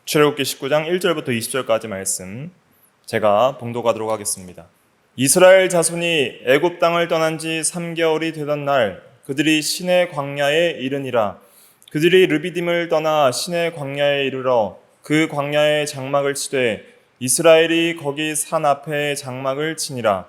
출애굽기 19장 1절부터 20절까지 말씀 제가 봉독하도록 하겠습니다. 이스라엘 자손이 애굽 땅을 떠난 지 3개월이 되던 날 그들이 시내 광야에 이르니라. 그들이 르비딤을 떠나 시내 광야에 이르러 그 광야에 장막을 치되 이스라엘이 거기 산 앞에 장막을 치니라.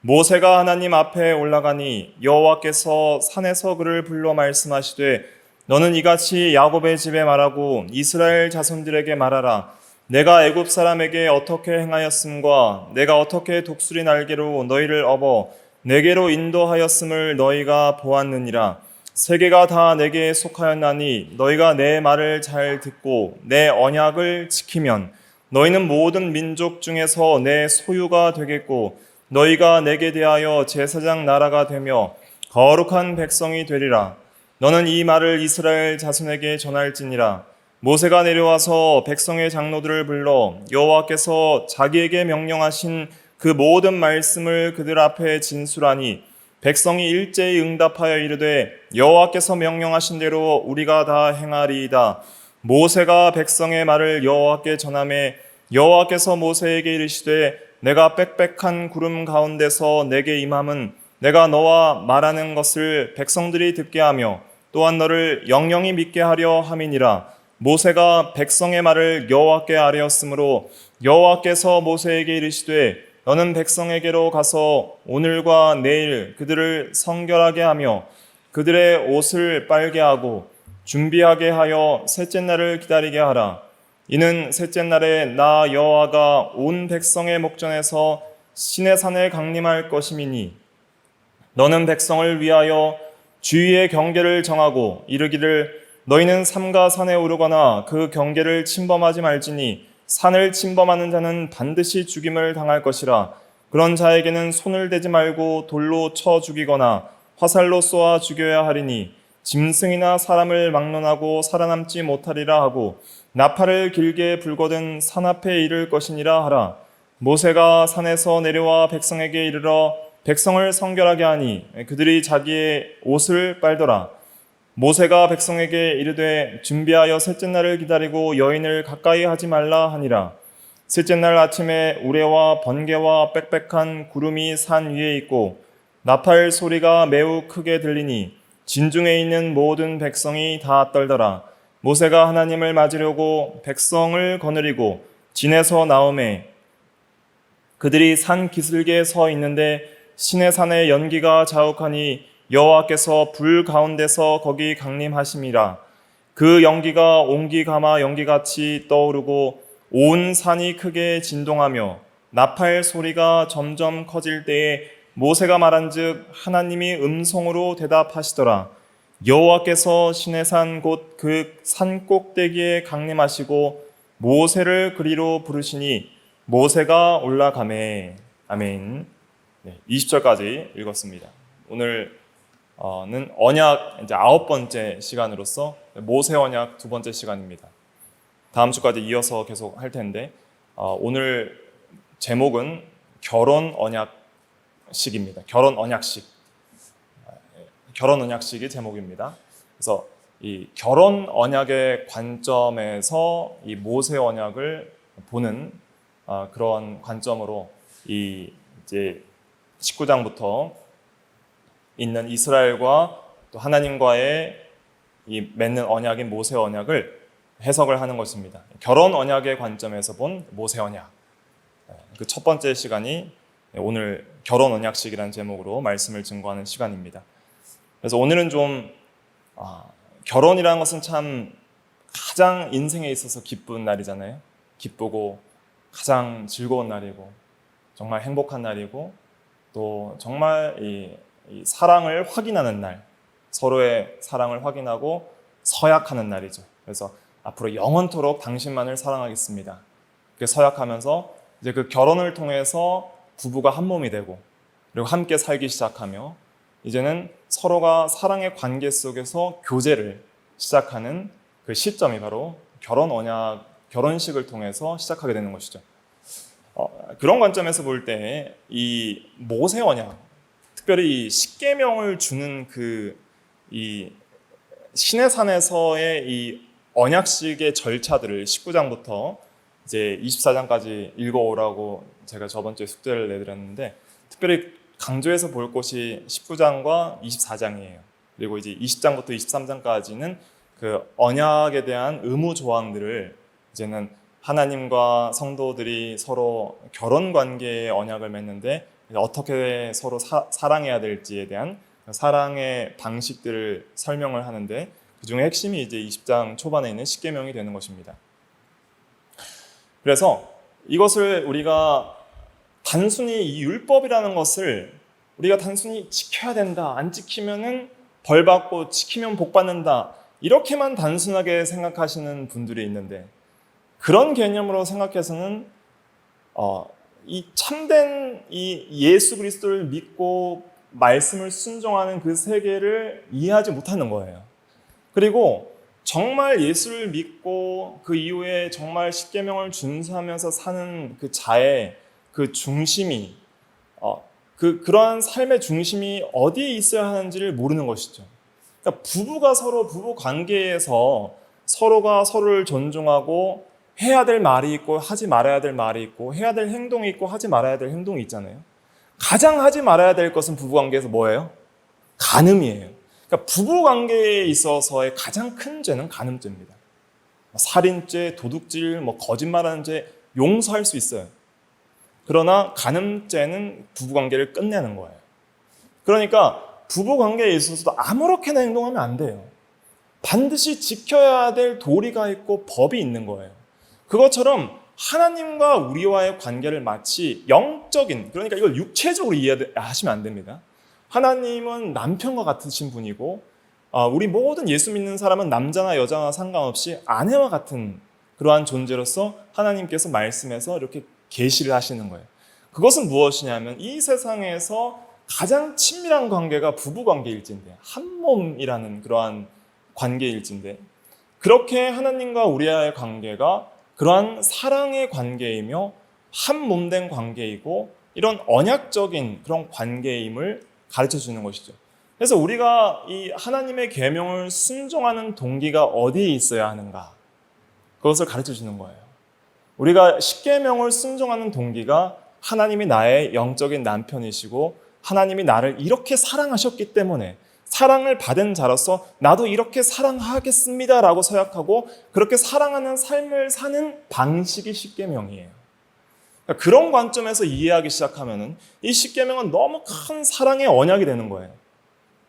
모세가 하나님 앞에 올라가니 여호와께서 산에서 그를 불러 말씀하시되 너는 이같이 야곱의 집에 말하고 이스라엘 자손들에게 말하라. 내가 애굽 사람에게 어떻게 행하였음과 내가 어떻게 독수리 날개로 너희를 업어 내게로 인도하였음을 너희가 보았느니라. 세계가 다 내게 속하였나니 너희가 내 말을 잘 듣고 내 언약을 지키면 너희는 모든 민족 중에서 내 소유가 되겠고 너희가 내게 대하여 제사장 나라가 되며 거룩한 백성이 되리라. 너는 이 말을 이스라엘 자손에게 전할지니라. 모세가 내려와서 백성의 장로들을 불러 여호와께서 자기에게 명령하신 그 모든 말씀을 그들 앞에 진술하니 백성이 일제히 응답하여 이르되 여호와께서 명령하신 대로 우리가 다 행하리이다. 모세가 백성의 말을 여호와께 전하매 여호와께서 모세에게 이르시되 내가 빽빽한 구름 가운데서 내게 임함은 내가 너와 말하는 것을 백성들이 듣게 하며 또한 너를 영영히 믿게 하려 함이니라. 모세가 백성의 말을 여호와께 아뢰었으므로 여호와께서 모세에게 이르시되 너는 백성에게로 가서 오늘과 내일 그들을 성결하게 하며 그들의 옷을 빨게 하고 준비하게 하여 셋째 날을 기다리게 하라. 이는 셋째 날에 나 여호와가 온 백성의 목전에서 시내산에 강림할 것임이니 너는 백성을 위하여 주위의 경계를 정하고 이르기를 너희는 삼가 산에 오르거나 그 경계를 침범하지 말지니 산을 침범하는 자는 반드시 죽임을 당할 것이라. 그런 자에게는 손을 대지 말고 돌로 쳐 죽이거나 화살로 쏘아 죽여야 하리니 짐승이나 사람을 막론하고 살아남지 못하리라 하고 나팔을 길게 불거든 산 앞에 이를 것이니라 하라. 모세가 산에서 내려와 백성에게 이르러 백성을 성결하게 하니 그들이 자기의 옷을 빨더라. 모세가 백성에게 이르되 준비하여 셋째 날을 기다리고 여인을 가까이 하지 말라 하니라. 셋째 날 아침에 우레와 번개와 빽빽한 구름이 산 위에 있고 나팔 소리가 매우 크게 들리니 진중에 있는 모든 백성이 다 떨더라. 모세가 하나님을 맞으려고 백성을 거느리고 진에서 나오매 그들이 산 기슭에 서 있는데 시내산의 연기가 자욱하니 여호와께서 불 가운데서 거기 강림하심이라. 그 연기가 옹기 가마 연기같이 떠오르고 온 산이 크게 진동하며 나팔 소리가 점점 커질 때에 모세가 말한즉 하나님이 음성으로 대답하시더라. 여호와께서 시내산 곧 그 산 꼭대기에 강림하시고 모세를 그리로 부르시니 모세가 올라가매. 아멘. 20절까지 읽었습니다. 오늘은 언약 이제 9번째 시간으로서 모세 언약 2번째 시간입니다. 다음 주까지 이어서 계속 할 텐데 오늘 제목은 결혼 언약식입니다. 결혼 언약식. 결혼 언약식이 제목입니다. 그래서 이 결혼 언약의 관점에서 이 모세 언약을 보는 그런 관점으로 이 이제 19장부터 있는 이스라엘과 또 하나님과의 이 맺는 언약인 모세 언약을 해석을 하는 것입니다. 결혼 언약의 관점에서 본 모세 언약. 그 첫 번째 시간이 오늘 결혼 언약식이라는 제목으로 말씀을 증거하는 시간입니다. 그래서 오늘은 좀 결혼이라는 것은 참 가장 인생에 있어서 기쁜 날이잖아요. 기쁘고 가장 즐거운 날이고 정말 행복한 날이고 또 정말 이 사랑을 확인하는 날, 서로의 사랑을 확인하고 서약하는 날이죠. 그래서 앞으로 영원토록 당신만을 사랑하겠습니다. 그렇게 서약하면서 이제 그 결혼을 통해서 부부가 한 몸이 되고 그리고 함께 살기 시작하며 이제는 서로가 사랑의 관계 속에서 교제를 시작하는 그 시점이 바로 결혼 언약, 결혼식을 통해서 시작하게 되는 것이죠. 그런 관점에서 볼 때 이 모세 언약, 특별히 이 십계명을 주는 이 시내산에서의 이 언약식의 절차들을 19장부터 이제 24장까지 읽어오라고 제가 저번 주에 숙제를 내드렸는데, 특별히 강조해서 볼 곳이 19장과 24장이에요. 그리고 이제 20장부터 23장까지는 그 언약에 대한 의무 조항들을 이제는 하나님과 성도들이 서로 결혼 관계의 언약을 맺는데 어떻게 서로 사랑해야 될지에 대한 사랑의 방식들을 설명을 하는데, 그 중에 핵심이 이제 20장 초반에 있는 십계명이 되는 것입니다. 그래서 이것을 우리가 단순히 이 율법이라는 것을 우리가 단순히 지켜야 된다, 안 지키면은 벌 받고 지키면 복 받는다, 이렇게만 단순하게 생각하시는 분들이 있는데, 그런 개념으로 생각해서는 이 참된 이 예수 그리스도를 믿고 말씀을 순종하는 그 세계를 이해하지 못하는 거예요. 그리고 정말 예수를 믿고 그 이후에 정말 십계명을 준수하면서 사는 그 자의 그 중심이 그러한 삶의 중심이 어디에 있어야 하는지를 모르는 것이죠. 그러니까 부부가 서로 부부 관계에서 서로가 서로를 존중하고 해야 될 말이 있고 하지 말아야 될 말이 있고 해야 될 행동이 있고 하지 말아야 될 행동이 있잖아요. 가장 하지 말아야 될 것은 부부 관계에서 뭐예요? 간음이에요. 그러니까 부부 관계에 있어서의 가장 큰 죄는 간음죄입니다. 살인죄, 도둑질, 거짓말하는 죄 용서할 수 있어요. 그러나 간음죄는 부부 관계를 끝내는 거예요. 그러니까 부부 관계에 있어서도 아무렇게나 행동하면 안 돼요. 반드시 지켜야 될 도리가 있고 법이 있는 거예요. 그것처럼 하나님과 우리와의 관계를 마치 영적인, 그러니까 이걸 육체적으로 이해하시면 안 됩니다. 하나님은 남편과 같으신 분이고 우리 모든 예수 믿는 사람은 남자나 여자나 상관없이 아내와 같은 그러한 존재로서 하나님께서 말씀에서 이렇게 계시를 하시는 거예요. 그것은 무엇이냐면 이 세상에서 가장 친밀한 관계가 부부 관계일진데, 한 몸이라는 그러한 관계일진데, 그렇게 하나님과 우리와의 관계가 그러한 사랑의 관계이며 한 몸된 관계이고 이런 언약적인 그런 관계임을 가르쳐 주는 것이죠. 그래서 우리가 이 하나님의 계명을 순종하는 동기가 어디에 있어야 하는가, 그것을 가르쳐 주는 거예요. 우리가 십계명을 순종하는 동기가 하나님이 나의 영적인 남편이시고 하나님이 나를 이렇게 사랑하셨기 때문에 사랑을 받은 자로서 나도 이렇게 사랑하겠습니다라고 서약하고 그렇게 사랑하는 삶을 사는 방식이 십계명이에요. 그러니까 그런 관점에서 이해하기 시작하면은 이 십계명은 너무 큰 사랑의 언약이 되는 거예요.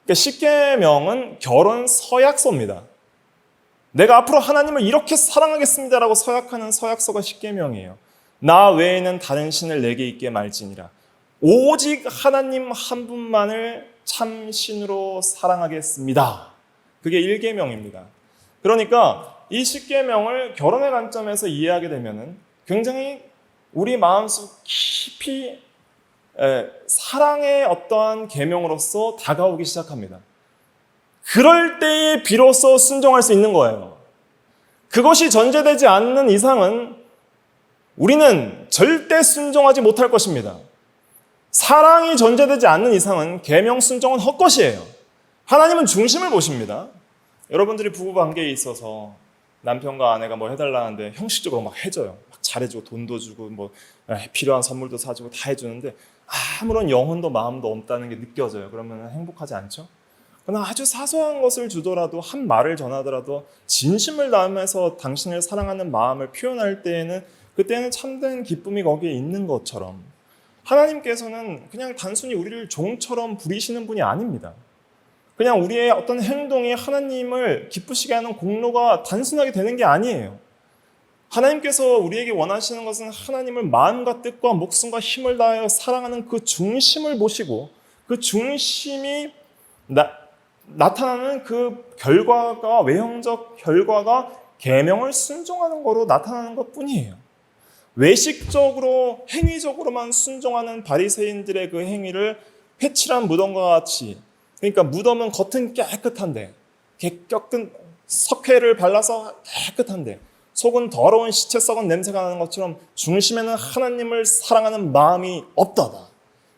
그러니까 십계명은 결혼 서약서입니다. 내가 앞으로 하나님을 이렇게 사랑하겠습니다라고 서약하는 서약서가 십계명이에요. 나 외에는 다른 신을 내게 있게 말지니라. 오직 하나님 한 분만을 참 신으로 사랑하겠습니다. 그게 1계명입니다. 그러니까 이 십계명을 결혼의 관점에서 이해하게 되면은 굉장히 우리 마음속 깊이 사랑의 어떠한 계명으로서 다가오기 시작합니다. 그럴 때에 비로소 순종할 수 있는 거예요. 그것이 전제되지 않는 이상은 우리는 절대 순종하지 못할 것입니다. 사랑이 전제되지 않는 이상은 계명 순종은 헛것이에요. 하나님은 중심을 보십니다. 여러분들이 부부 관계에 있어서 남편과 아내가 뭐 해달라는데 형식적으로 막 해줘요. 막 잘해주고 돈도 주고 뭐 필요한 선물도 사주고 다 해주는데 아무런 영혼도 마음도 없다는 게 느껴져요. 그러면 행복하지 않죠? 그러나 아주 사소한 것을 주더라도 한 말을 전하더라도 진심을 다하면서 당신을 사랑하는 마음을 표현할 때에는 그때는 참된 기쁨이 거기에 있는 것처럼 하나님께서는 그냥 단순히 우리를 종처럼 부리시는 분이 아닙니다. 그냥 우리의 어떤 행동이 하나님을 기쁘시게 하는 공로가 단순하게 되는 게 아니에요. 하나님께서 우리에게 원하시는 것은 하나님을 마음과 뜻과 목숨과 힘을 다하여 사랑하는 그 중심을 보시고 그 중심이 나타나는 그 결과가, 외형적 결과가 계명을 순종하는 거로 나타나는 것뿐이에요. 외식적으로 행위적으로만 순종하는 바리새인들의 그 행위를 회칠한 무덤과 같이, 그러니까 무덤은 겉은 깨끗한데 깨끗한 석회를 발라서 깨끗한데 속은 더러운 시체 썩은 냄새가 나는 것처럼 중심에는 하나님을 사랑하는 마음이 없다다.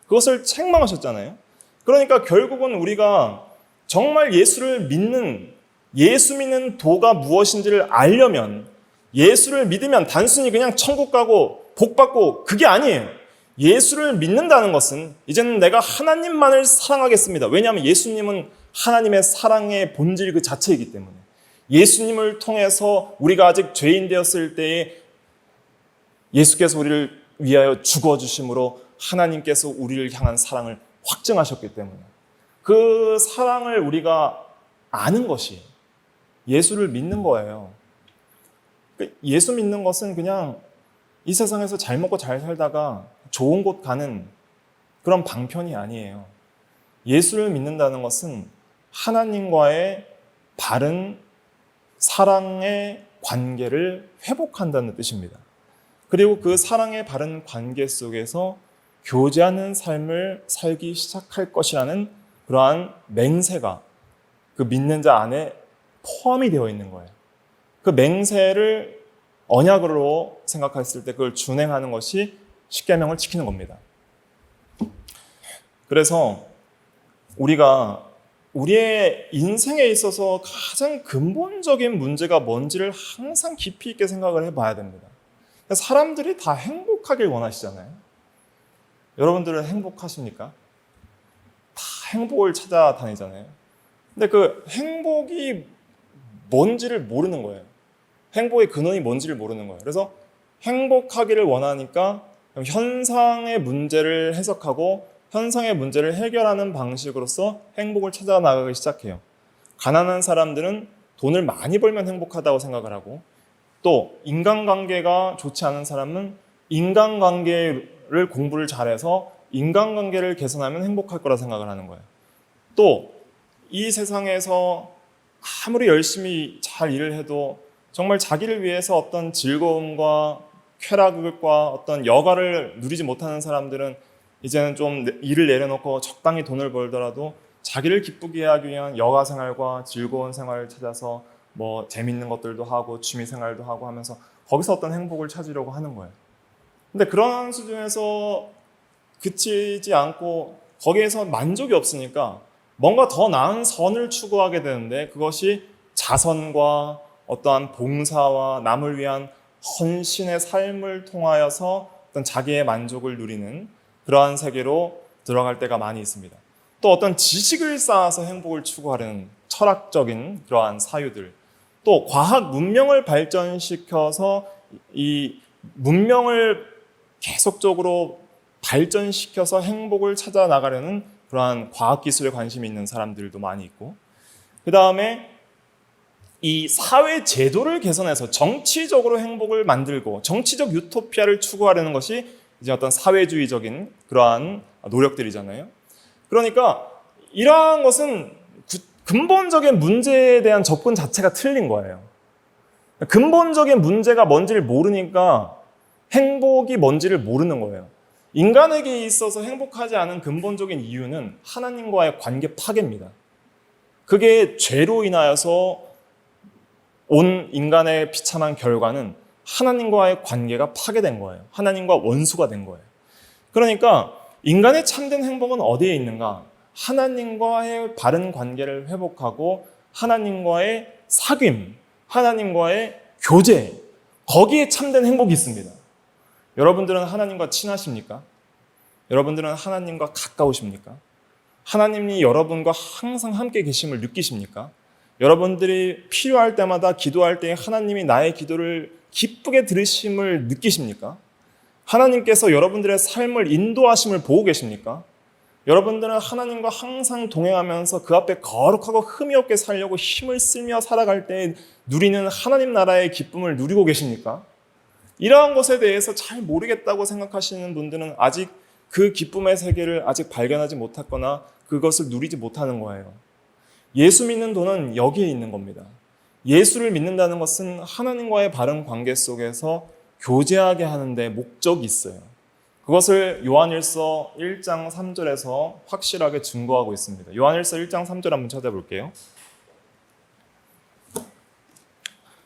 그것을 책망하셨잖아요. 그러니까 결국은 우리가 정말 예수를 믿는 예수 믿는 도가 무엇인지를 알려면, 예수를 믿으면 단순히 그냥 천국 가고 복 받고 그게 아니에요. 예수를 믿는다는 것은 이제는 내가 하나님만을 사랑하겠습니다. 왜냐하면 예수님은 하나님의 사랑의 본질 그 자체이기 때문에. 예수님을 통해서 우리가 아직 죄인 되었을 때에 예수께서 우리를 위하여 죽어주심으로 하나님께서 우리를 향한 사랑을 확증하셨기 때문에 그 사랑을 우리가 아는 것이 예수를 믿는 거예요. 예수 믿는 것은 그냥 이 세상에서 잘 먹고 잘 살다가 좋은 곳 가는 그런 방편이 아니에요. 예수를 믿는다는 것은 하나님과의 바른 사랑의 관계를 회복한다는 뜻입니다. 그리고 그 사랑의 바른 관계 속에서 교제하는 삶을 살기 시작할 것이라는 그러한 맹세가 그 믿는 자 안에 포함이 되어 있는 거예요. 그 맹세를 언약으로 생각했을 때 그걸 준행하는 것이 십계명을 지키는 겁니다. 그래서 우리가 우리의 인생에 있어서 가장 근본적인 문제가 뭔지를 항상 깊이 있게 생각을 해봐야 됩니다. 사람들이 다 행복하길 원하시잖아요. 여러분들은 행복하십니까? 다 행복을 찾아다니잖아요. 근데 그 행복이 뭔지를 모르는 거예요. 행복의 근원이 뭔지를 모르는 거예요. 그래서 행복하기를 원하니까 현상의 문제를 해석하고 현상의 문제를 해결하는 방식으로서 행복을 찾아 나가기 시작해요. 가난한 사람들은 돈을 많이 벌면 행복하다고 생각을 하고, 또 인간관계가 좋지 않은 사람은 인간관계를 공부를 잘해서 인간관계를 개선하면 행복할 거라 생각을 하는 거예요. 또 이 세상에서 아무리 열심히 잘 일을 해도 정말 자기를 위해서 어떤 즐거움과 쾌락과 어떤 여가를 누리지 못하는 사람들은 이제는 좀 일을 내려놓고 적당히 돈을 벌더라도 자기를 기쁘게 하기 위한 여가 생활과 즐거운 생활을 찾아서 뭐 재밌는 것들도 하고 취미 생활도 하고 하면서 거기서 어떤 행복을 찾으려고 하는 거예요. 근데 그런 수준에서 그치지 않고 거기에서 만족이 없으니까 뭔가 더 나은 선을 추구하게 되는데, 그것이 자선과 어떠한 봉사와 남을 위한 헌신의 삶을 통하여서 어떤 자기의 만족을 누리는 그러한 세계로 들어갈 때가 많이 있습니다. 또 어떤 지식을 쌓아서 행복을 추구하려는 철학적인 그러한 사유들, 또 과학 문명을 발전시켜서 이 문명을 계속적으로 발전시켜서 행복을 찾아 나가려는 그러한 과학기술에 관심이 있는 사람들도 많이 있고, 그 다음에 이 사회 제도를 개선해서 정치적으로 행복을 만들고 정치적 유토피아를 추구하려는 것이 이제 어떤 사회주의적인 그러한 노력들이잖아요. 그러니까 이러한 것은 근본적인 문제에 대한 접근 자체가 틀린 거예요. 근본적인 문제가 뭔지를 모르니까 행복이 뭔지를 모르는 거예요. 인간에게 있어서 행복하지 않은 근본적인 이유는 하나님과의 관계 파괴입니다. 그게 죄로 인하여서 온 인간의 비참한 결과는 하나님과의 관계가 파괴된 거예요. 하나님과 원수가 된 거예요. 그러니까 인간의 참된 행복은 어디에 있는가? 하나님과의 바른 관계를 회복하고 하나님과의 사귐, 하나님과의 교제, 거기에 참된 행복이 있습니다. 여러분들은 하나님과 친하십니까? 여러분들은 하나님과 가까우십니까? 하나님이 여러분과 항상 함께 계심을 느끼십니까? 여러분들이 필요할 때마다 기도할 때 하나님이 나의 기도를 기쁘게 들으심을 느끼십니까? 하나님께서 여러분들의 삶을 인도하심을 보고 계십니까? 여러분들은 하나님과 항상 동행하면서 그 앞에 거룩하고 흠이 없게 살려고 힘을 쓰며 살아갈 때 누리는 하나님 나라의 기쁨을 누리고 계십니까? 이러한 것에 대해서 잘 모르겠다고 생각하시는 분들은 아직 그 기쁨의 세계를 아직 발견하지 못했거나 그것을 누리지 못하는 거예요. 예수 믿는 도는 여기에 있는 겁니다. 예수를 믿는다는 것은 하나님과의 바른 관계 속에서 교제하게 하는데 목적이 있어요. 그것을 요한일서 1장 3절에서 확실하게 증거하고 있습니다. 요한일서 1장 3절 한번 찾아볼게요.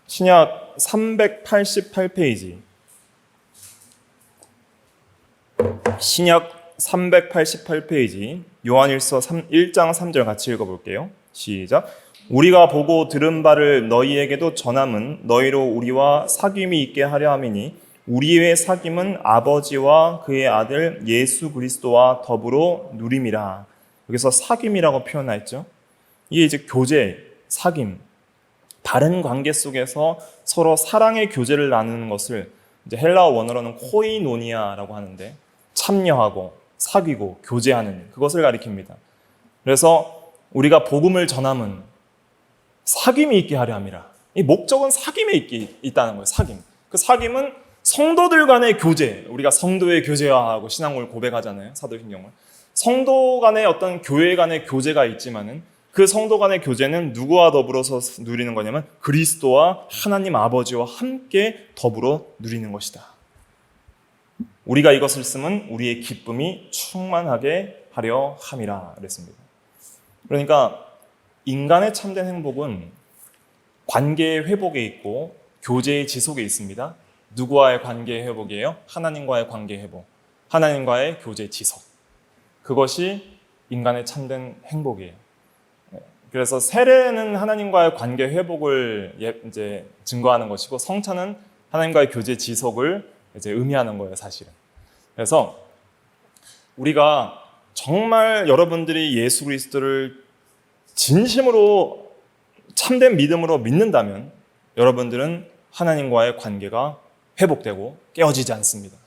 신약 388페이지. 신약 388페이지. 요한일서 1장 3절 같이 읽어볼게요. 시작. 우리가 보고 들은 바를 너희에게도 전함은 너희로 우리와 사귐이 있게 하려 함이니 우리의 사귐은 아버지와 그의 아들 예수 그리스도와 더불어 누림이라. 여기서 사귐이라고 표현했죠. 이게 이제 교제, 사귐, 다른 관계 속에서 서로 사랑의 교제를 나누는 것을 이제 헬라어 원어로는 코이노니아라고 하는데, 참여하고 사귀고 교제하는 그것을 가리킵니다. 그래서 우리가 복음을 전함은 사귐이 있게 하려 함이라. 이 목적은 사귐에 있다는 거예요. 사귐. 그 사귐은 성도들 간의 교제, 우리가 성도의 교제화하고 신앙을 고백하잖아요. 사도신경을. 성도 간의 어떤 교회 간의 교제가 있지만은 그 성도 간의 교제는 누구와 더불어서 누리는 거냐면 그리스도와 하나님 아버지와 함께 더불어 누리는 것이다. 우리가 이것을 쓰면 우리의 기쁨이 충만하게 하려 함이라 그랬습니다. 그러니까 인간의 참된 행복은 관계의 회복에 있고 교제의 지속에 있습니다. 누구와의 관계의 회복이에요? 하나님과의 관계의 회복, 하나님과의 교제 지속. 그것이 인간의 참된 행복이에요. 그래서 세례는 하나님과의 관계 회복을 이제 증거하는 것이고, 성찬은 하나님과의 교제 지속을 이제 의미하는 거예요, 사실은. 그래서 우리가 정말 여러분들이 예수 그리스도를 진심으로 참된 믿음으로 믿는다면 여러분들은 하나님과의 관계가 회복되고 깨어지지 않습니다.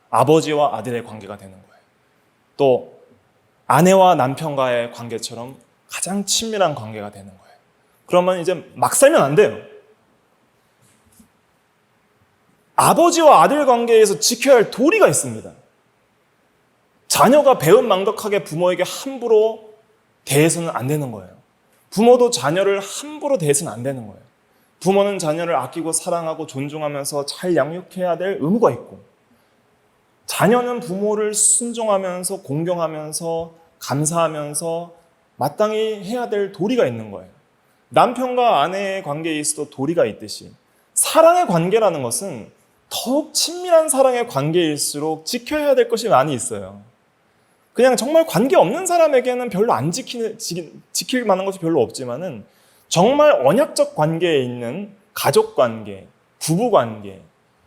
아버지와 아들의 관계가 되는 거예요. 또 아내와 남편과의 관계처럼 가장 친밀한 관계가 되는 거예요. 그러면 이제 막 살면 안 돼요. 아버지와 아들 관계에서 지켜야 할 도리가 있습니다. 자녀가 배은망덕하게 부모에게 함부로 대해서는 안 되는 거예요. 부모도 자녀를 함부로 대해서는 안 되는 거예요. 부모는 자녀를 아끼고 사랑하고 존중하면서 잘 양육해야 될 의무가 있고, 자녀는 부모를 순종하면서 공경하면서 감사하면서 마땅히 해야 될 도리가 있는 거예요. 남편과 아내의 관계에 있어도 도리가 있듯이 사랑의 관계라는 것은 더욱 친밀한 사랑의 관계일수록 지켜야 될 것이 많이 있어요. 그냥 정말 관계 없는 사람에게는 별로 안 지킬 만한 것이 별로 없지만은 정말 언약적 관계에 있는 가족 관계, 부부 관계,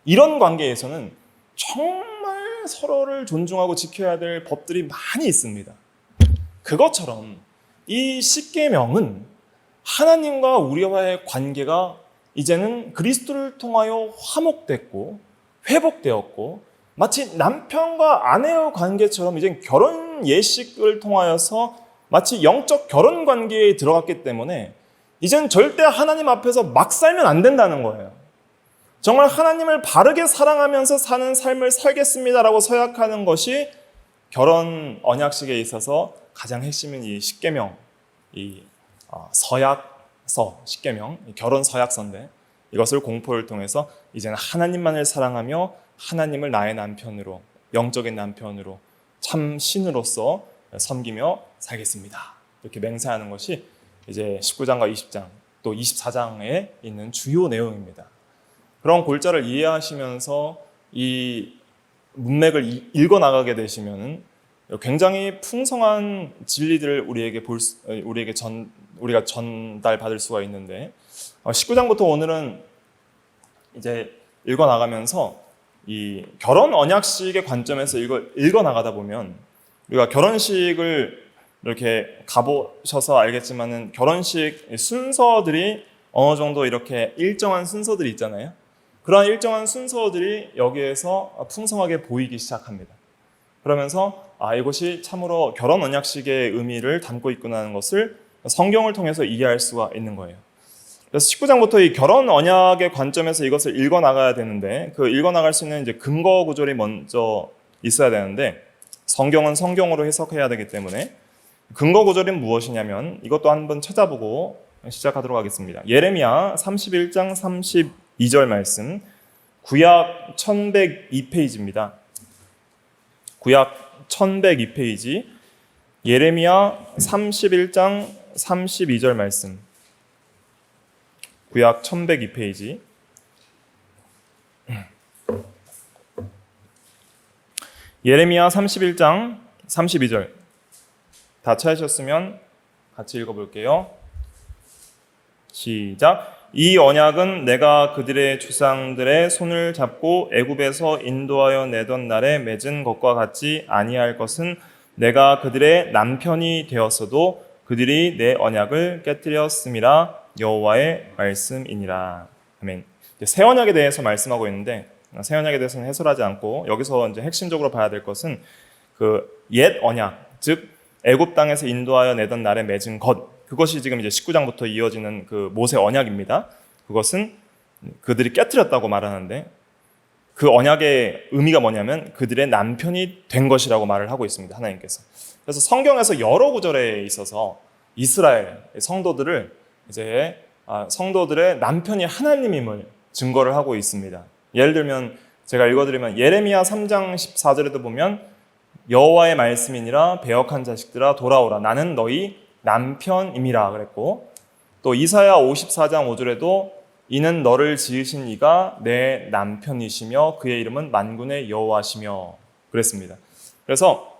이런 관계에서는 정말 서로를 존중하고 지켜야 될 법들이 많이 있습니다. 그것처럼 이 십계명은 하나님과 우리와의 관계가 이제는 그리스도를 통하여 화목됐고 회복되었고, 마치 남편과 아내의 관계처럼 이제 결혼 예식을 통하여서 마치 영적 결혼 관계에 들어갔기 때문에 이제는 절대 하나님 앞에서 막 살면 안 된다는 거예요. 정말 하나님을 바르게 사랑하면서 사는 삶을 살겠습니다라고 서약하는 것이 결혼 언약식에 있어서 가장 핵심인 이 십계명, 이 서약서, 십계명, 결혼 서약서인데, 이것을 공포를 통해서 이제는 하나님만을 사랑하며 하나님을 나의 남편으로, 영적인 남편으로, 참 신으로서 섬기며 살겠습니다. 이렇게 맹세하는 것이 이제 19장과 20장 또 24장에 있는 주요 내용입니다. 그런 골자를 이해하시면서 이 문맥을 읽어 나가게 되시면 굉장히 풍성한 진리들을 우리가 전달받을 수가 있는데, 19장부터 오늘은 이제 읽어 나가면서 이 결혼 언약식의 관점에서 읽어 나가다 보면, 우리가 결혼식을 이렇게 가보셔서 알겠지만은 결혼식 순서들이 어느 정도 이렇게 일정한 순서들이 있잖아요. 그러한 일정한 순서들이 여기에서 풍성하게 보이기 시작합니다. 그러면서 이것이 참으로 결혼 언약식의 의미를 담고 있구나 하는 것을 성경을 통해서 이해할 수가 있는 거예요. 그래서 19장부터 이 결혼 언약의 관점에서 이것을 읽어 나가야 되는데, 그 읽어 나갈 수 있는 이제 근거 구절이 먼저 있어야 되는데, 성경은 성경으로 해석해야 되기 때문에 근거 구절은 무엇이냐면 이것도 한번 찾아보고 시작하도록 하겠습니다. 예레미야 31장 32절 말씀, 구약 1102페이지입니다. 구약 1102페이지, 예레미야 31장 32절 말씀, 구약 1102페이지. 예레미야 31장 32절. 다 찾으셨으면 같이 읽어볼게요. 시작. 이 언약은 내가 그들의 조상들의 손을 잡고 애굽에서 인도하여 내던 날에 맺은 것과 같지 아니할 것은 내가 그들의 남편이 되었어도 그들이 내 언약을 깨뜨렸음이라 여호와의 말씀이니라. 아멘. 새 언약에 대해서 말씀하고 있는데 새 언약에 대해서는 해설하지 않고 여기서 이제 핵심적으로 봐야 될 것은 그 옛 언약, 즉 애굽 땅에서 인도하여 내던 날에 맺은 것, 그것이 지금 이제 19장부터 이어지는 그 모세 언약입니다. 그것은 그들이 깨뜨렸다고 말하는데 그 언약의 의미가 뭐냐면 그들의 남편이 된 것이라고 말을 하고 있습니다. 하나님께서. 그래서 성경에서 여러 구절에 있어서 이스라엘 성도들을 이제 성도들의 남편이 하나님임을 증거를 하고 있습니다. 예를 들면 제가 읽어드리면 예레미야 3장 14절에도 보면 여호와의 말씀이니라 배역한 자식들아 돌아오라 나는 너희 남편임이라 그랬고, 또 이사야 54장 5절에도 이는 너를 지으신 이가 내 남편이시며 그의 이름은 만군의 여호와시며 그랬습니다. 그래서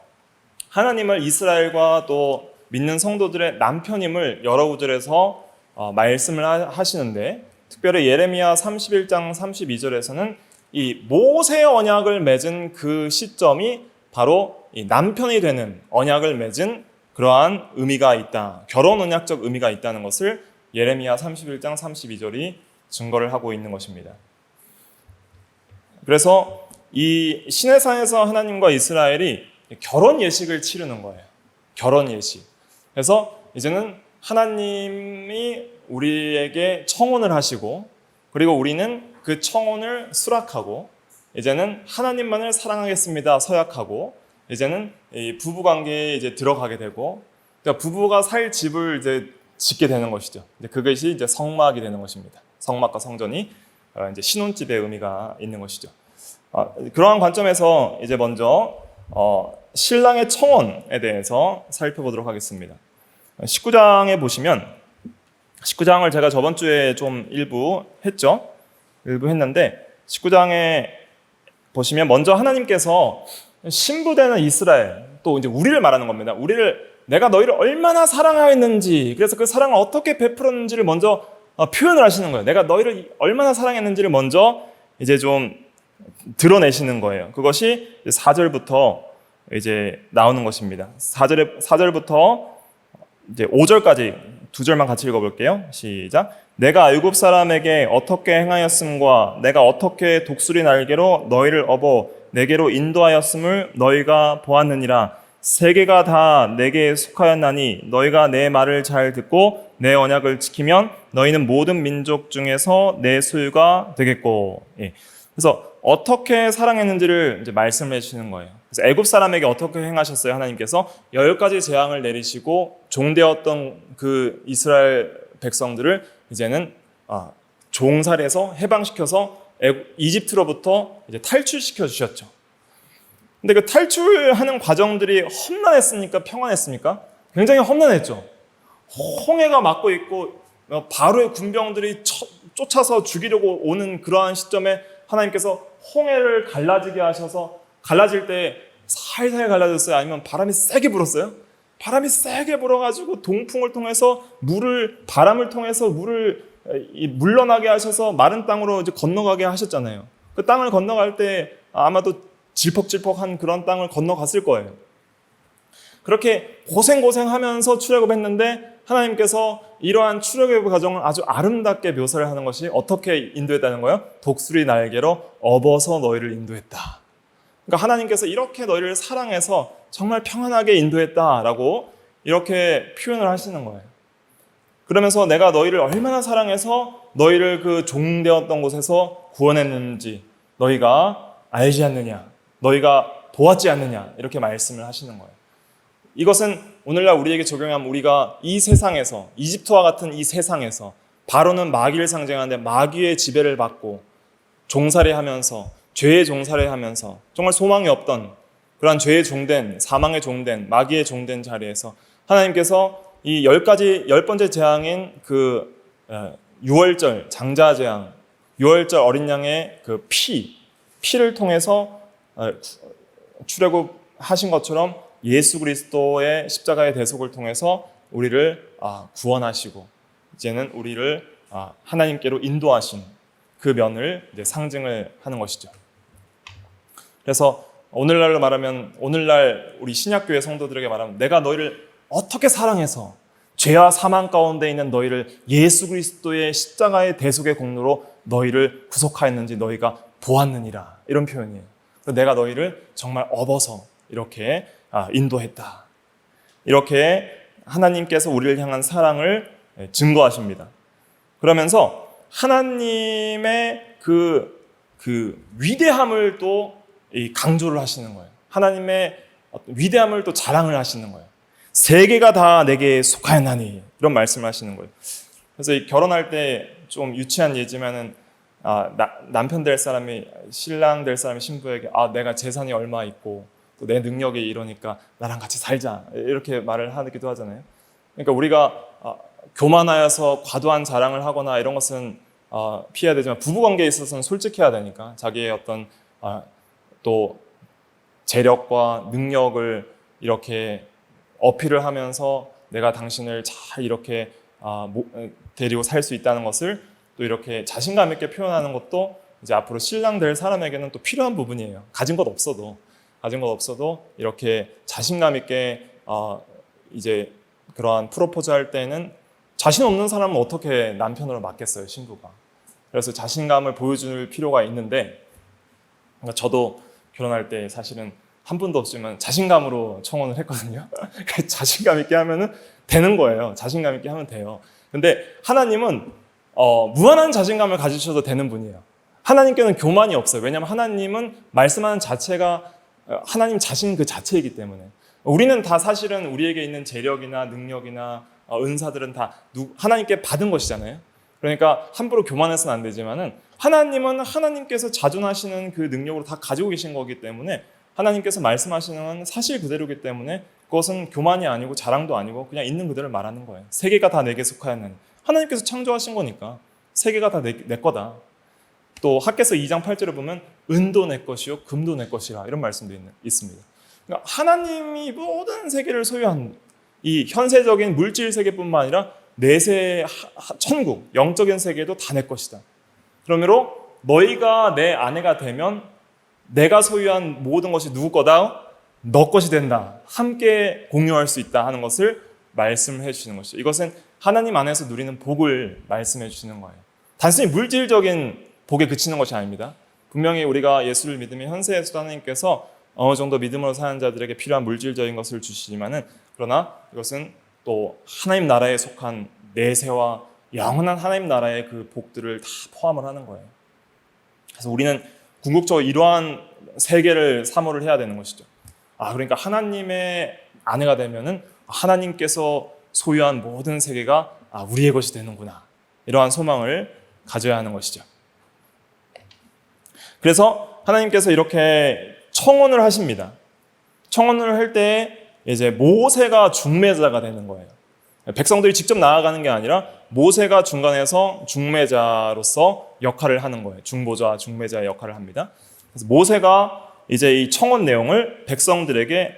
하나님을 이스라엘과 또 믿는 성도들의 남편임을 여러 구절에서 말씀을 하시는데, 특별히 예레미야 31장 32절에서는 이 모세 언약을 맺은 그 시점이 바로 이 남편이 되는 언약을 맺은 그러한 의미가 있다. 결혼 언약적 의미가 있다는 것을 예레미야 31장 32절이 증거를 하고 있는 것입니다. 그래서 이 시내산에서 하나님과 이스라엘이 결혼 예식을 치르는 거예요. 결혼 예식. 그래서 이제는 하나님이 우리에게 청혼을 하시고, 그리고 우리는 그 청혼을 수락하고, 이제는 하나님만을 사랑하겠습니다 서약하고, 이제는 이 부부 관계에 이제 들어가게 되고, 그러니까 부부가 살 집을 이제 짓게 되는 것이죠. 그것이 이제 성막이 되는 것입니다. 성막과 성전이 이제 신혼집의 의미가 있는 것이죠. 그러한 관점에서 이제 먼저 신랑의 청혼에 대해서 살펴보도록 하겠습니다. 19장에 보시면 19장을 제가 저번 주에 좀 일부 했는데 19장에 보시면 먼저 하나님께서 신부되는 이스라엘, 또 이제 우리를 말하는 겁니다. 내가 너희를 얼마나 사랑하였는지, 그래서 그 사랑을 어떻게 베풀었는지를 먼저 표현을 하시는 거예요. 내가 너희를 얼마나 사랑했는지를 먼저 이제 좀 드러내시는 거예요. 그것이 4절부터 이제 나오는 것입니다. 4절부터 이제 5절까지 두 절만 같이 읽어볼게요. 시작. 내가 애굽 사람에게 어떻게 행하였음과 내가 어떻게 독수리 날개로 너희를 업어 내게로 인도하였음을 너희가 보았느니라. 세계가 다 내게 속하였나니 너희가 내 말을 잘 듣고 내 언약을 지키면 너희는 모든 민족 중에서 내 소유가 되겠고. 예. 그래서 어떻게 사랑했는지를 이제 말씀해 주시는 거예요. 그래서 애굽 사람에게 어떻게 행하셨어요? 하나님께서 10가지 재앙을 내리시고 종되었던 그 이스라엘 백성들을 이제는 종살에서 해방시켜서 이집트로부터 이제 탈출시켜 주셨죠. 근데 그 탈출하는 과정들이 험난했습니까? 평안했습니까? 굉장히 험난했죠. 홍해가 막고 있고 바로의 군병들이 쫓아서 죽이려고 오는 그러한 시점에 하나님께서 홍해를 갈라지게 하셔서, 갈라질 때 살살 갈라졌어요? 아니면 바람이 세게 불었어요? 바람이 세게 불어가지고 동풍을 통해서 바람을 통해서 물을 물러나게 하셔서 마른 땅으로 이제 건너가게 하셨잖아요. 그 땅을 건너갈 때 아마도 질퍽질퍽한 그런 땅을 건너갔을 거예요. 그렇게 고생하면서 출애굽했는데 하나님께서 이러한 출애굽의 과정을 아주 아름답게 묘사를 하는 것이 어떻게 인도했다는 거예요? 독수리 날개로 업어서 너희를 인도했다. 그러니까 하나님께서 이렇게 너희를 사랑해서 정말 평안하게 인도했다라고 이렇게 표현을 하시는 거예요. 그러면서 내가 너희를 얼마나 사랑해서 너희를 그 종되었던 곳에서 구원했는지 너희가 알지 않느냐, 너희가 보았지 않느냐, 이렇게 말씀을 하시는 거예요. 이것은 오늘날 우리에게 적용하면 우리가 이 세상에서, 이집트와 같은 이 세상에서, 바로는 마귀를 상징하는데 마귀의 지배를 받고 종살이하면서, 죄의 종살이하면서 정말 소망이 없던 그러한 죄의 종된, 사망의 종된, 마귀의 종된 자리에서 하나님께서 이 10번째 재앙인 그 6월절 장자 재앙, 6월절 어린 양의 그 피를 통해서 출애굽하신 것처럼 예수 그리스도의 십자가의 대속을 통해서 우리를 구원하시고 이제는 우리를 하나님께로 인도하신 그 면을 이제 상징을 하는 것이죠. 그래서 오늘날로 말하면, 오늘날 우리 신약교회 성도들에게 말하면, 내가 너희를 어떻게 사랑해서 죄와 사망 가운데 있는 너희를 예수 그리스도의 십자가의 대속의 공로로 너희를 구속하였는지 너희가 보았느니라, 이런 표현이에요. 내가 너희를 정말 업어서 이렇게 인도했다. 이렇게 하나님께서 우리를 향한 사랑을 증거하십니다. 그러면서 하나님의 그 위대함을 또 강조를 하시는 거예요. 하나님의 위대함을 또 자랑을 하시는 거예요. 세계가 다 내게 속하였나니, 이런 말씀을 하시는 거예요. 그래서 결혼할 때 좀 유치한 예지만은 남편 될 사람이, 신랑 될 사람이 신부에게 내가 재산이 얼마 있고 또 내 능력이 이러니까 나랑 같이 살자, 이렇게 말을 하기도 하잖아요. 그러니까 우리가 교만하여서 과도한 자랑을 하거나 이런 것은 피해야 되지만, 부부관계에 있어서는 솔직해야 되니까 자기의 어떤 또 재력과 능력을 이렇게 어필을 하면서 내가 당신을 잘 이렇게 데리고 살 수 있다는 것을 또 이렇게 자신감 있게 표현하는 것도 이제 앞으로 신랑 될 사람에게는 또 필요한 부분이에요. 가진 것 없어도 이렇게 자신감 있게 이제 그러한 프로포즈 할 때는, 자신 없는 사람은 어떻게 남편으로 맡겠어요, 신부가. 그래서 자신감을 보여줄 필요가 있는데, 저도 결혼할 때 사실은 한 분도 없지만 자신감으로 청혼을 했거든요. 자신감 있게 하면은 되는 거예요. 자신감 있게 하면 돼요. 근데 하나님은 무한한 자신감을 가지셔도 되는 분이에요. 하나님께는 교만이 없어요. 왜냐하면 하나님은 말씀하는 자체가 하나님 자신 그 자체이기 때문에. 우리는 다 사실은 우리에게 있는 재력이나 능력이나 은사들은 다 하나님께 받은 것이잖아요. 그러니까 함부로 교만해서는 안 되지만은, 하나님은 하나님께서 자존하시는 그 능력으로 다 가지고 계신 거기 때문에, 하나님께서 말씀하시는 사실 그대로이기 때문에 그것은 교만이 아니고 자랑도 아니고 그냥 있는 그대로 말하는 거예요. 세계가 다 내게 속하였나니, 하나님께서 창조하신 거니까 세계가 다 내 거다. 또 학개서 2장 8절에 보면 은도 내 것이요 금도 내 것이라, 이런 말씀도 있습니다. 그러니까 하나님이 모든 세계를 소유한 이 현세적인 물질 세계뿐만 아니라 내세 천국, 영적인 세계도 다 내 것이다. 그러므로 너희가 내 아내가 되면 내가 소유한 모든 것이 누구 거다? 너 것이 된다. 함께 공유할 수 있다 하는 것을 말씀해 주시는 것이죠. 이것은 하나님 안에서 누리는 복을 말씀해 주시는 거예요. 단순히 물질적인 복에 그치는 것이 아닙니다. 분명히 우리가 예수를 믿으면 현세에서도 하나님께서 어느 정도 믿음으로 사는 자들에게 필요한 물질적인 것을 주시지만은, 그러나 이것은 또 하나님 나라에 속한 내세와 영원한 하나님 나라의 그 복들을 다 포함을 하는 거예요. 그래서 우리는 궁극적으로 이러한 세계를 사모를 해야 되는 것이죠. 그러니까 하나님의 아내가 되면은 하나님께서 소유한 모든 세계가 우리의 것이 되는구나, 이러한 소망을 가져야 하는 것이죠. 그래서 하나님께서 이렇게 청혼을 하십니다. 청혼을 할 때 이제 모세가 중매자가 되는 거예요. 백성들이 직접 나아가는 게 아니라 모세가 중간에서 중매자로서 역할을 하는 거예요. 중보자, 중매자의 역할을 합니다. 그래서 모세가 이제 이 청혼 내용을 백성들에게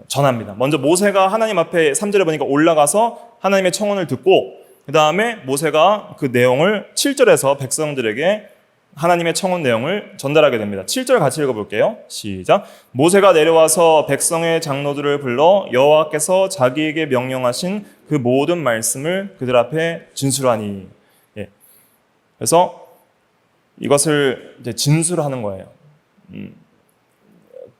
전합니다. 먼저 모세가 하나님 앞에 3절에 보니까 올라가서 하나님의 청혼을 듣고, 그 다음에 모세가 그 내용을 7절에서 백성들에게 하나님의 청혼 내용을 전달하게 됩니다. 7절 같이 읽어볼게요. 시작. 모세가 내려와서 백성의 장로들을 불러 여호와께서 자기에게 명령하신 그 모든 말씀을 그들 앞에 진술하니. 그래서 이것을 이제 진술하는 거예요.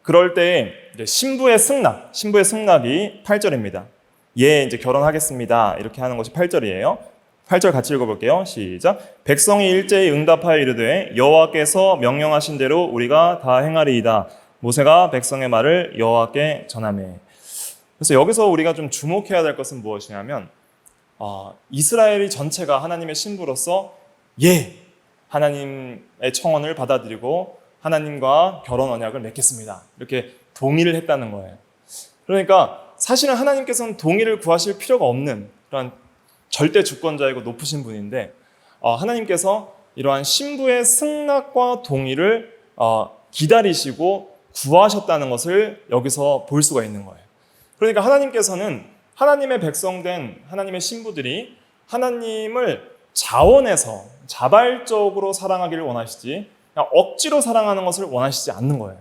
그럴 때 이제 신부의 승낙이 8절입니다. 이제 결혼하겠습니다, 이렇게 하는 것이 8절이에요. 8절 같이 읽어볼게요. 시작. 백성이 일제히 응답하여 이르되 여호와께서 명령하신 대로 우리가 다 행하리이다. 모세가 백성의 말을 여호와께 전하매. 그래서 여기서 우리가 좀 주목해야 될 것은 무엇이냐면, 이스라엘이 전체가 하나님의 신부로서 하나님의 청혼을 받아들이고 하나님과 결혼 언약을 맺겠습니다, 이렇게 동의를 했다는 거예요. 그러니까 사실은 하나님께서는 동의를 구하실 필요가 없는 그런 절대 주권자이고 높으신 분인데, 하나님께서 이러한 신부의 승낙과 동의를 기다리시고 구하셨다는 것을 여기서 볼 수가 있는 거예요. 그러니까 하나님께서는 하나님의 백성된 하나님의 신부들이 하나님을 자원해서 자발적으로 사랑하기를 원하시지 그냥 억지로 사랑하는 것을 원하시지 않는 거예요.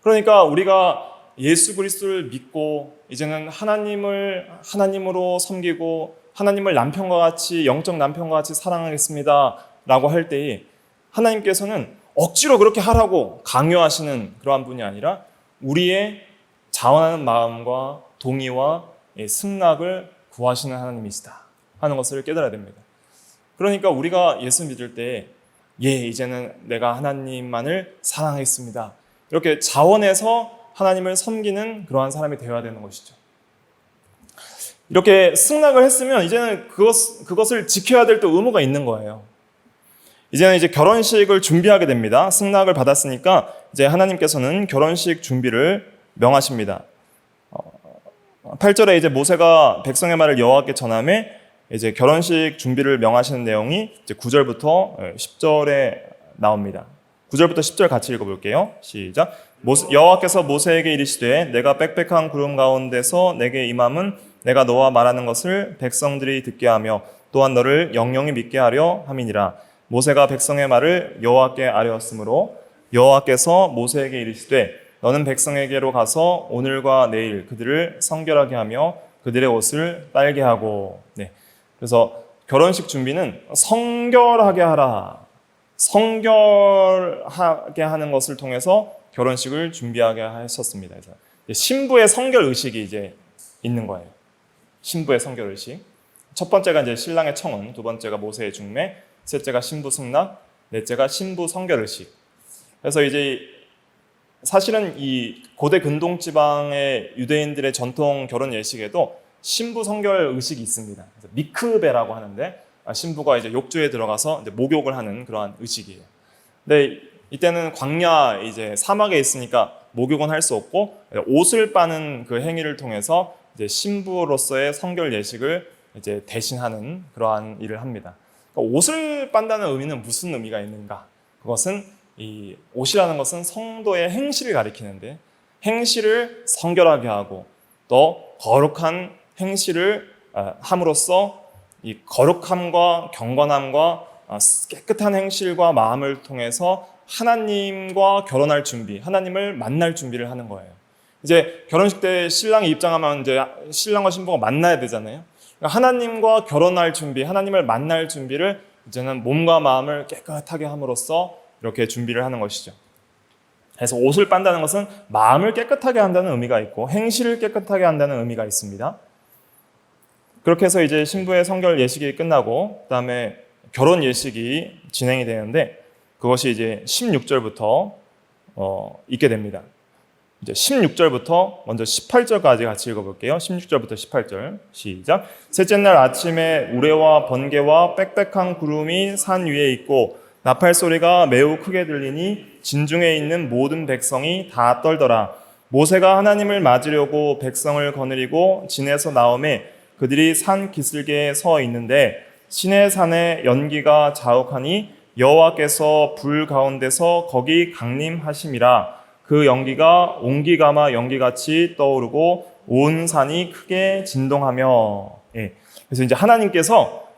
그러니까 우리가 예수 그리스도를 믿고 이제는 하나님으로 섬기고 하나님을 남편과 같이 영적 남편과 같이 사랑하겠습니다 라고 할 때에 하나님께서는 억지로 그렇게 하라고 강요하시는 그러한 분이 아니라 우리의 자원하는 마음과 동의와 승낙을 구하시는 하나님이시다 하는 것을 깨달아야 됩니다. 그러니까 우리가 예수 믿을 때 이제는 내가 하나님만을 사랑하겠습니다. 이렇게 자원해서 하나님을 섬기는 그러한 사람이 되어야 되는 것이죠. 이렇게 승낙을 했으면 이제는 그것을 지켜야 될 또 의무가 있는 거예요. 이제는 이제 결혼식을 준비하게 됩니다. 승낙을 받았으니까 이제 하나님께서는 결혼식 준비를 명하십니다. 8절에 이제 모세가 백성의 말을 여호와께 전하매 이제 결혼식 준비를 명하시는 내용이 이제 9절부터 10절에 나옵니다. 9절부터 10절 같이 읽어볼게요. 시작. 여호와께서 모세에게 이르시되 내가 빽빽한 구름 가운데서 내게 임함은 내가 너와 말하는 것을 백성들이 듣게 하며 또한 너를 영영히 믿게 하려 함이니라. 모세가 백성의 말을 여호와께 아뢰었으므로 여호와께서 모세에게 이르시되 너는 백성에게로 가서 오늘과 내일 그들을 성결하게 하며 그들의 옷을 빨게 하고. 그래서 결혼식 준비는 성결하게 하라. 성결하게 하는 것을 통해서 결혼식을 준비하게 하셨습니다. 그래서 신부의 성결 의식이 이제 있는 거예요. 신부의 성결 의식. 첫 번째가 이제 신랑의 청혼, 두 번째가 모세의 중매, 셋째가 신부 승낙, 넷째가 신부 성결 의식. 그래서 이제 사실은 이 고대 근동 지방의 유대인들의 전통 결혼 예식에도 신부 성결 의식이 있습니다. 미크베라고 하는데 신부가 이제 욕조에 들어가서 이제 목욕을 하는 그러한 의식이에요. 근데 이때는 광야 이제 사막에 있으니까 목욕은 할 수 없고 옷을 빠는 그 행위를 통해서 이제 신부로서의 성결 예식을 이제 대신하는 그러한 일을 합니다. 그러니까 옷을 빤다는 의미는 무슨 의미가 있는가? 그것은 이 옷이라는 것은 성도의 행실을 가리키는데 행실을 성결하게 하고 또 거룩한 행실을 함으로써 이 거룩함과 경건함과 깨끗한 행실과 마음을 통해서 하나님과 결혼할 준비, 하나님을 만날 준비를 하는 거예요. 이제 결혼식 때 신랑이 입장하면 이제 신랑과 신부가 만나야 되잖아요. 그러니까 하나님과 결혼할 준비, 하나님을 만날 준비를 이제는 몸과 마음을 깨끗하게 함으로써 이렇게 준비를 하는 것이죠. 그래서 옷을 빤다는 것은 마음을 깨끗하게 한다는 의미가 있고 행실을 깨끗하게 한다는 의미가 있습니다. 그렇게 해서 이제 신부의 성결 예식이 끝나고 그다음에 결혼 예식이 진행이 되는데 그것이 이제 16절부터 있게 됩니다. 이제 16절부터 먼저 18절까지 같이 읽어볼게요. 16절부터 18절 시작. 셋째 날 아침에 우레와 번개와 빽빽한 구름이 산 위에 있고 나팔 소리가 매우 크게 들리니 진중에 있는 모든 백성이 다 떨더라. 모세가 하나님을 맞으려고 백성을 거느리고 진에서 나오매 그들이 산 기슭에 서 있는데 시내산에 연기가 자욱하니 여호와께서 불 가운데서 거기 강림하심이라. 그 연기가 옹기가마 연기같이 떠오르고 온 산이 크게 진동하며. 그래서 이제 하나님께서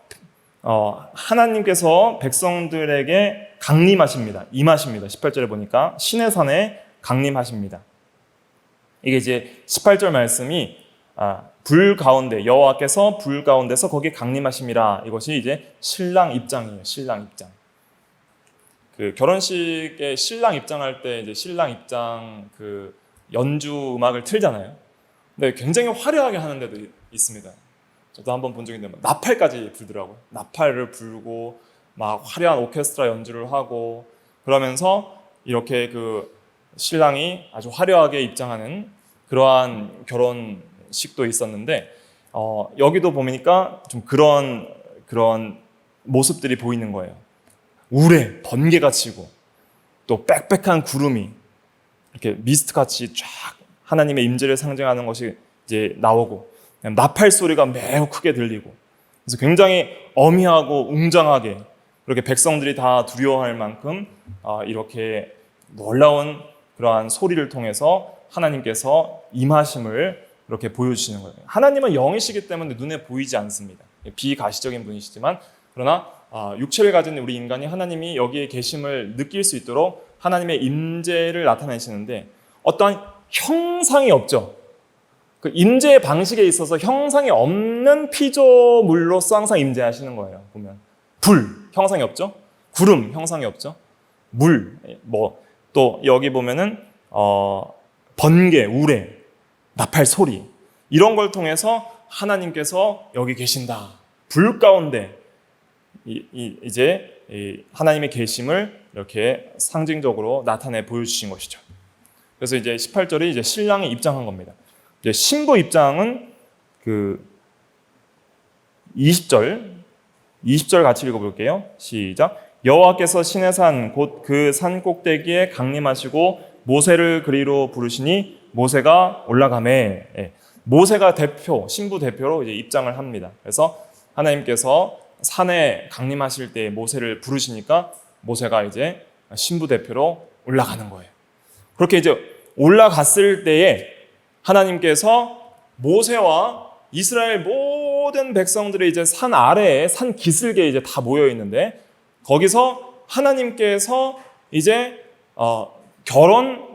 백성들에게 강림하십니다. 임하십니다. 18절에 보니까 시내산에 강림하십니다. 이게 이제 18절 말씀이 불 가운데 여호와께서 불 가운데서 거기 강림하심이라. 이것이 이제 신랑 입장이에요. 신랑 입장. 그 결혼식에 신랑 입장할 때 이제 신랑 입장 그 연주 음악을 틀잖아요. 근데 굉장히 화려하게 하는 데도 있습니다. 저도 한번 본 적이 있는데 나팔까지 불더라고요. 나팔을 불고 막 화려한 오케스트라 연주를 하고 그러면서 이렇게 그 신랑이 아주 화려하게 입장하는 그러한 결혼식도 있었는데 여기도 보니까 좀 그런 모습들이 보이는 거예요. 우레, 번개가 치고 또 빽빽한 구름이 이렇게 미스트같이 쫙 하나님의 임재를 상징하는 것이 이제 나오고 나팔 소리가 매우 크게 들리고 그래서 굉장히 어미하고 웅장하게 그렇게 백성들이 다 두려워할 만큼 이렇게 놀라운 그러한 소리를 통해서 하나님께서 임하심을 이렇게 보여주시는 거예요. 하나님은 영이시기 때문에 눈에 보이지 않습니다. 비가시적인 분이시지만 그러나 육체를 가진 우리 인간이 하나님이 여기에 계심을 느낄 수 있도록 하나님의 임재를 나타내시는데 어떠한 형상이 없죠. 그 임재의 방식에 있어서 형상이 없는 피조물로서 항상 임재하시는 거예요. 보면 불 형상이 없죠. 구름 형상이 없죠. 물 또 여기 보면은 번개, 우레, 나팔 소리 이런 걸 통해서 하나님께서 여기 계신다. 불 가운데 이제 하나님의 계심을 이렇게 상징적으로 나타내 보여주신 것이죠. 그래서 이제 18절이 이제 신랑이 입장한 겁니다. 이제 신부 입장은 그 20절 같이 읽어볼게요. 시작. 여호와께서 신의 산 곧 그 산 꼭대기에 강림하시고 모세를 그리로 부르시니 모세가 올라가매. 모세가 신부 대표로 이제 입장을 합니다. 그래서 하나님께서 산에 강림하실 때 모세를 부르시니까 모세가 이제 신부 대표로 올라가는 거예요. 그렇게 이제 올라갔을 때에 하나님께서 모세와 이스라엘 모든 백성들이 이제 산 아래에 산 기슭에 이제 다 모여 있는데 거기서 하나님께서 이제 결혼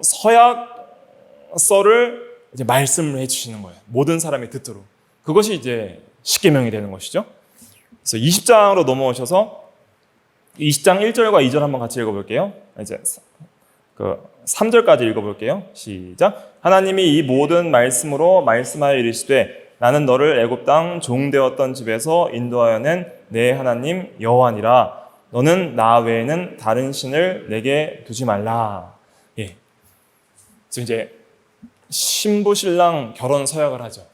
서약서를 이제 말씀을 해주시는 거예요. 모든 사람이 듣도록. 그것이 이제 십계명이 되는 것이죠. 그래서 20장으로 넘어오셔서 20장 1절과 2절 한번 같이 읽어볼게요. 이제 그 3절까지 읽어볼게요. 시작. 하나님이 이 모든 말씀으로 말씀하여 이르시되 나는 너를 애굽 땅 종되었던 집에서 인도하여 낸 내 하나님 여호와니라. 너는 나 외에는 다른 신을 내게 두지 말라. 예. 그래서 이제 신부 신랑 결혼 서약을 하죠.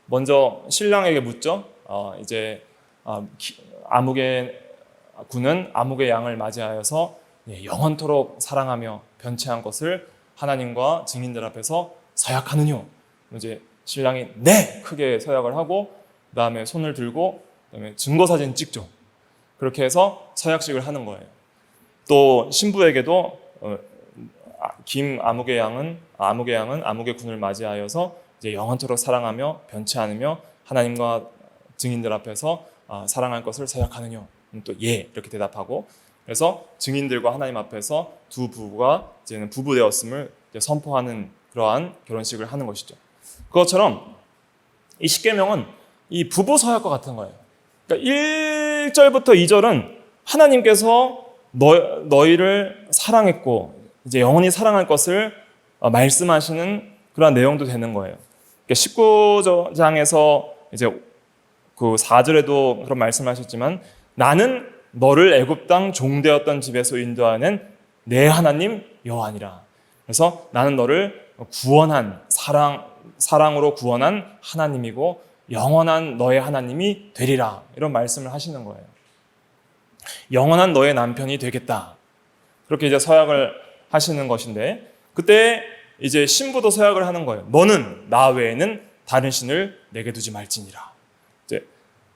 먼저 신랑에게 묻죠. 이제 아무개 군은 아무개 양을 맞이하여서 영원토록 사랑하며 변치 않을 것을 하나님과 증인들 앞에서 서약하느뇨. 이제 신랑이 네 크게 서약을 하고 그다음에 손을 들고 그다음에 증거 사진 찍죠. 그렇게 해서 서약식을 하는 거예요. 또 신부에게도 아무개 양은 아무개 군을 맞이하여서 이제 영원토록 사랑하며 변치 않으며 하나님과 증인들 앞에서 사랑할 것을 서약하느뇨. 또 예 이렇게 대답하고 그래서 증인들과 하나님 앞에서 두 부부가 이제는 부부 되었음을 이제 선포하는 그러한 결혼식을 하는 것이죠. 그것처럼 이 십계명은 이 부부 서약과 같은 거예요. 그러니까 1절부터 2절은 하나님께서 너희를 사랑했고 이제 영원히 사랑할 것을 말씀하시는 그런 내용도 되는 거예요. 그러니까 19장에서 이제 그 4절에도 그런 말씀하셨지만 나는 너를 애굽 땅 종되었던 집에서 인도하는 내 하나님 여호와니라. 그래서 나는 너를 구원한 사랑으로 구원한 하나님이고 영원한 너의 하나님이 되리라. 이런 말씀을 하시는 거예요. 영원한 너의 남편이 되겠다. 그렇게 이제 서약을 하시는 것인데 그때 이제 신부도 서약을 하는 거예요. 너는 나 외에는 다른 신을 내게 두지 말지니라. 이제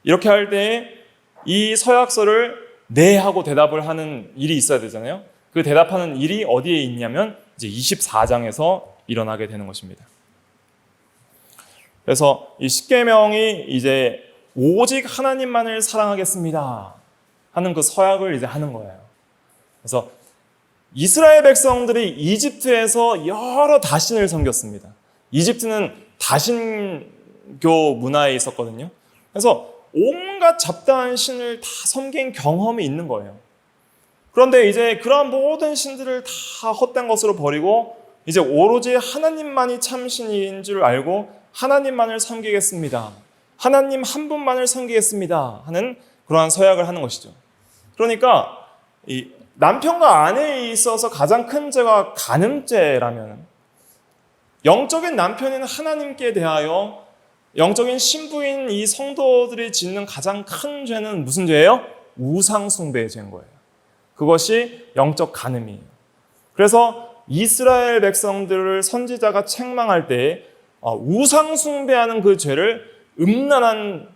이렇게 할 때 이 서약서를 네 하고 대답을 하는 일이 있어야 되잖아요. 그 대답하는 일이 어디에 있냐면 이제 24장에서 일어나게 되는 것입니다. 그래서 이 십계명이 이제 오직 하나님만을 사랑하겠습니다 하는 그 서약을 이제 하는 거예요. 그래서 이스라엘 백성들이 이집트에서 여러 다신을 섬겼습니다. 이집트는 다신교 문화에 있었거든요. 그래서 온갖 잡다한 신을 다 섬긴 경험이 있는 거예요. 그런데 이제 그러한 모든 신들을 다 헛된 것으로 버리고 이제 오로지 하나님만이 참 신인 줄 알고 하나님만을 섬기겠습니다. 하나님 한 분만을 섬기겠습니다 하는 그러한 서약을 하는 것이죠. 그러니까 이 남편과 아내에 있어서 가장 큰 죄가 간음죄라면 영적인 남편인 하나님께 대하여 영적인 신부인 이 성도들이 짓는 가장 큰 죄는 무슨 죄예요? 우상숭배의 죄인 거예요. 그것이 영적 간음이에요. 그래서 이스라엘 백성들을 선지자가 책망할 때 우상숭배하는 그 죄를 음란한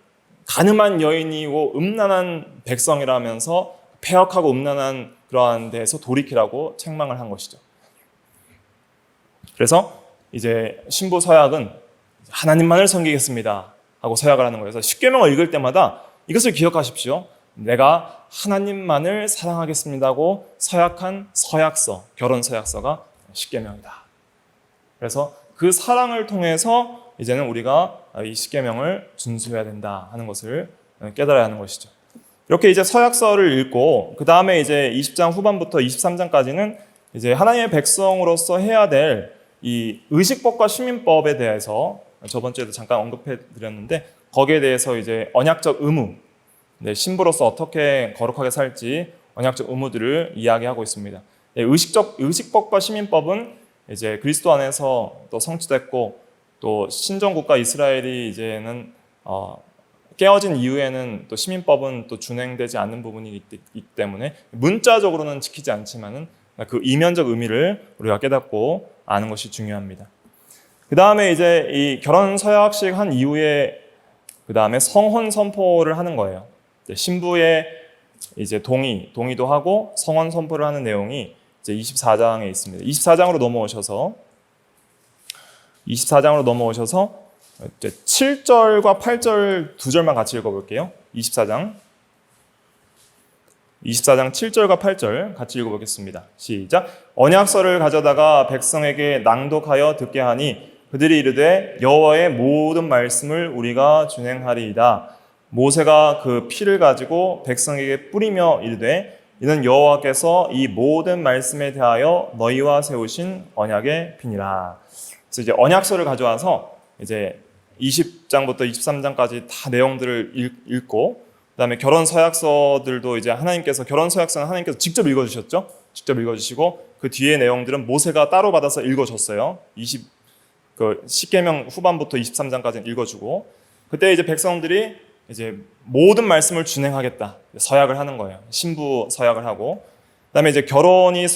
간음한 여인이고 음란한 백성이라면서 폐역하고 음란한 그러한 데에서 돌이키라고 책망을 한 것이죠. 그래서 이제 신부 서약은 하나님만을 섬기겠습니다 하고 서약을 하는 거예요. 그래서 십계명을 읽을 때마다 이것을 기억하십시오. 내가 하나님만을 사랑하겠습니다고 서약한 서약서, 결혼 서약서가 십계명이다. 그래서 그 사랑을 통해서 이제는 우리가 이 십계명을 준수해야 된다 하는 것을 깨달아야 하는 것이죠. 이렇게 이제 서약서를 읽고 그 다음에 이제 20장 후반부터 23장까지는 이제 하나님의 백성으로서 해야 될 이 의식법과 시민법에 대해서 저번 주에도 잠깐 언급해 드렸는데 거기에 대해서 이제 언약적 의무, 신부로서 어떻게 거룩하게 살지 언약적 의무들을 이야기하고 있습니다. 의식법과 시민법은 이제 그리스도 안에서 또 성취됐고 또 신정국가 이스라엘이 이제는 깨어진 이후에는 또 시민법은 또 준행되지 않는 부분이 있기 때문에 문자적으로는 지키지 않지만은 그 이면적 의미를 우리가 깨닫고 아는 것이 중요합니다. 그 다음에 이제 이 결혼 서약식 한 이후에 그 다음에 성혼 선포를 하는 거예요. 신부의 이제 동의도 하고 성혼 선포를 하는 내용이 이제 24장에 있습니다. 24장으로 넘어오셔서 이제 7절과 8절 두 절만 같이 읽어볼게요. 24장 7절과 8절 같이 읽어보겠습니다. 시작. 언약서를 가져다가 백성에게 낭독하여 듣게 하니 그들이 이르되 여호와의 모든 말씀을 우리가 준행하리이다. 모세가 그 피를 가지고 백성에게 뿌리며 이르되 이는 여호와께서 이 모든 말씀에 대하여 너희와 세우신 언약의 피니라. 그래서 이제 언약서를 가져와서 이제 20장부터 23장까지 다 내용들을 읽고 그다음에 결혼 서약서들도 이제 결혼 서약서는 하나님께서 직접 읽어주셨죠. 직접 읽어주시고 그 뒤에 내용들은 모세가 따로 받아서 읽어줬어요. 십계명 후반부터 23장까지는 읽어주고 그때 이제 백성들이 이제 모든 말씀을 준행하겠다 서약을 하는 거예요. 신부 서약을 하고 그다음에 이제 결혼이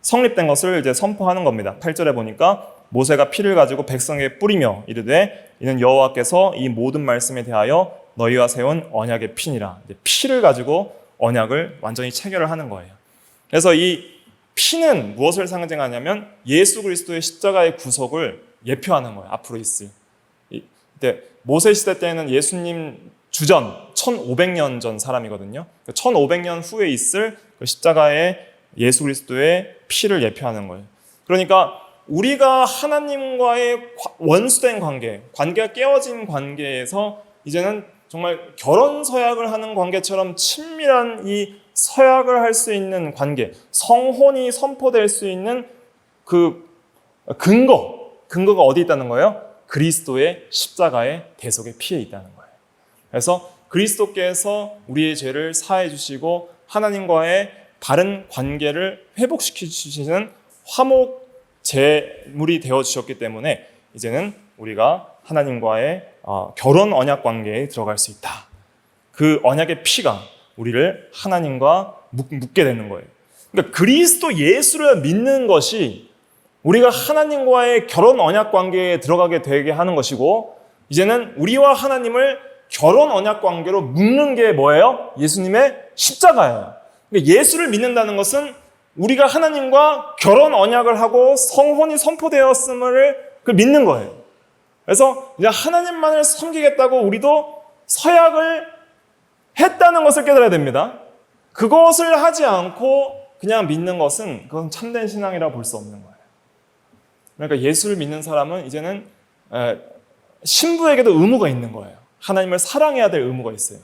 성립된 것을 이제 선포하는 겁니다. 8절에 보니까 모세가 피를 가지고 백성에게 뿌리며 이르되 이는 여호와께서 이 모든 말씀에 대하여 너희와 세운 언약의 피니라. 피를 가지고 언약을 완전히 체결을 하는 거예요. 그래서 이 피는 무엇을 상징하냐면 예수 그리스도의 십자가의 구속을 예표하는 거예요. 앞으로 있을. 모세 시대 때는 예수님 주전 1500년 전 사람이거든요. 1500년 후에 있을 십자가의 예수 그리스도의 피를 예표하는 거예요. 그러니까 우리가 하나님과의 원수된 관계가 깨어진 관계에서 이제는 정말 결혼 서약을 하는 관계처럼 친밀한 이 서약을 할 수 있는 관계, 성혼이 선포될 수 있는 그 근거가 어디 있다는 거예요? 그리스도의 십자가의 대속의 피에 있다는 거예요. 그래서 그리스도께서 우리의 죄를 사해 주시고 하나님과의 바른 관계를 회복시켜 주시는 화목 제물이 되어 주셨기 때문에 이제는 우리가 하나님과의 결혼 언약 관계에 들어갈 수 있다. 그 언약의 피가 우리를 하나님과 묶게 되는 거예요. 그러니까 그리스도 예수를 믿는 것이 우리가 하나님과의 결혼 언약 관계에 들어가게 되게 하는 것이고 이제는 우리와 하나님을 결혼 언약 관계로 묶는 게 뭐예요? 예수님의 십자가예요. 그러니까 예수를 믿는다는 것은 우리가 하나님과 결혼 언약을 하고 성혼이 선포되었음을 믿는 거예요. 그래서 이제 하나님만을 섬기겠다고 우리도 서약을 했다는 것을 깨달아야 됩니다. 그것을 하지 않고 그냥 믿는 것은 그건 참된 신앙이라고 볼 수 없는 거예요. 그러니까 예수를 믿는 사람은 이제는 신부에게도 의무가 있는 거예요. 하나님을 사랑해야 될 의무가 있어요.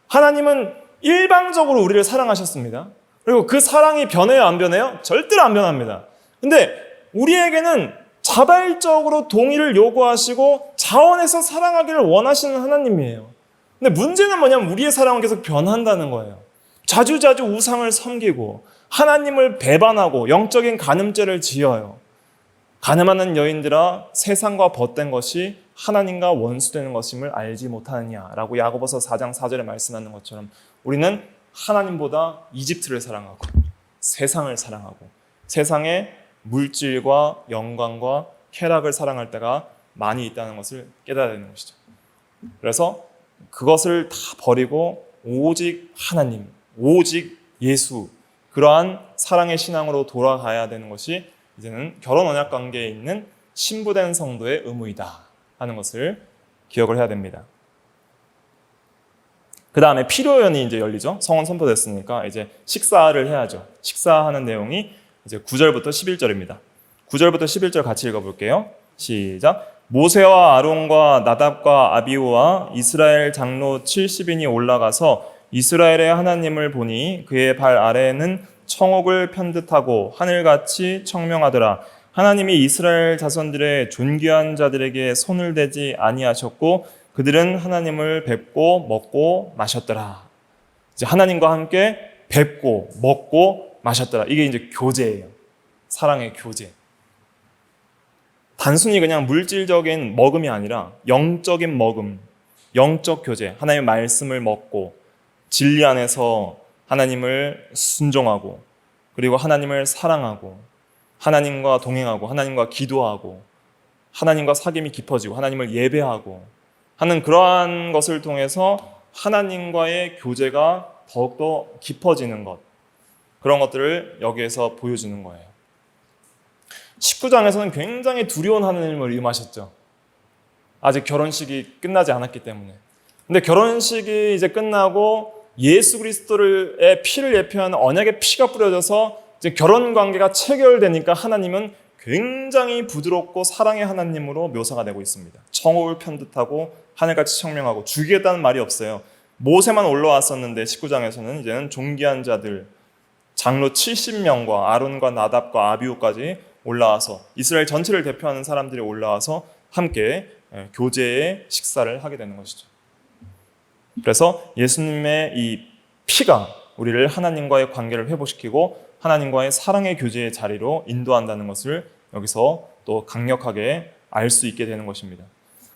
하나님은 일방적으로 우리를 사랑하셨습니다. 그리고 그 사랑이 변해요, 안 변해요? 절대로 안 변합니다. 근데 우리에게는 자발적으로 동의를 요구하시고 자원해서 사랑하기를 원하시는 하나님이에요. 근데 문제는 뭐냐면 우리의 사랑은 계속 변한다는 거예요. 자주자주 우상을 섬기고 하나님을 배반하고 영적인 간음죄를 지어요. 가늠하는 여인들아 세상과 벗된 것이 하나님과 원수되는 것임을 알지 못하느냐라고 야고보서 4장 4절에 말씀하는 것처럼 우리는 하나님보다 이집트를 사랑하고 세상을 사랑하고 세상의 물질과 영광과 쾌락을 사랑할 때가 많이 있다는 것을 깨달아야 되는 것이죠. 그래서 그것을 다 버리고 오직 하나님, 오직 예수, 그러한 사랑의 신앙으로 돌아가야 되는 것이 이제는 결혼 언약 관계에 있는 신부된 성도의 의무이다 하는 것을 기억을 해야 됩니다. 그 다음에 피로연이 이제 열리죠. 성원 선포됐으니까 이제 식사를 해야죠. 식사하는 내용이 이제 9절부터 11절입니다. 9절부터 11절 같이 읽어볼게요. 시작. 모세와 아론과 나답과 아비후와 이스라엘 장로 70인이 올라가서 이스라엘의 하나님을 보니 그의 발 아래에는 청옥을 편듯하고 하늘같이 청명하더라. 하나님이 이스라엘 자손들의 존귀한 자들에게 손을 대지 아니하셨고 그들은 하나님을 뵙고 먹고 마셨더라. 이제 하나님과 함께 뵙고 먹고 마셨더라. 이게 이제 교제예요. 사랑의 교제. 단순히 그냥 물질적인 먹음이 아니라 영적인 먹음, 영적 교제. 하나님의 말씀을 먹고 진리 안에서 하나님을 순종하고 그리고 하나님을 사랑하고 하나님과 동행하고 하나님과 기도하고 하나님과 사귐이 깊어지고 하나님을 예배하고 하는 그러한 것을 통해서 하나님과의 교제가 더욱더 깊어지는 것, 그런 것들을 여기에서 보여주는 거예요. 19장에서는 굉장히 두려운 하나님을 임하셨죠. 아직 결혼식이 끝나지 않았기 때문에. 근데 결혼식이 이제 끝나고 예수 그리스도의 피를 예표하는 언약의 피가 뿌려져서 이제 결혼 관계가 체결되니까 하나님은 굉장히 부드럽고 사랑의 하나님으로 묘사가 되고 있습니다. 청옥을 편듯하고 하늘같이 청명하고 죽이겠다는 말이 없어요. 모세만 올라왔었는데 19장에서는 이제는 존귀한 자들 장로 70명과 아론과 나답과 아비후까지 올라와서 이스라엘 전체를 대표하는 사람들이 올라와서 함께 교제의 식사를 하게 되는 것이죠. 그래서 예수님의 이 피가 우리를 하나님과의 관계를 회복시키고 하나님과의 사랑의 교제의 자리로 인도한다는 것을 여기서 또 강력하게 알 수 있게 되는 것입니다.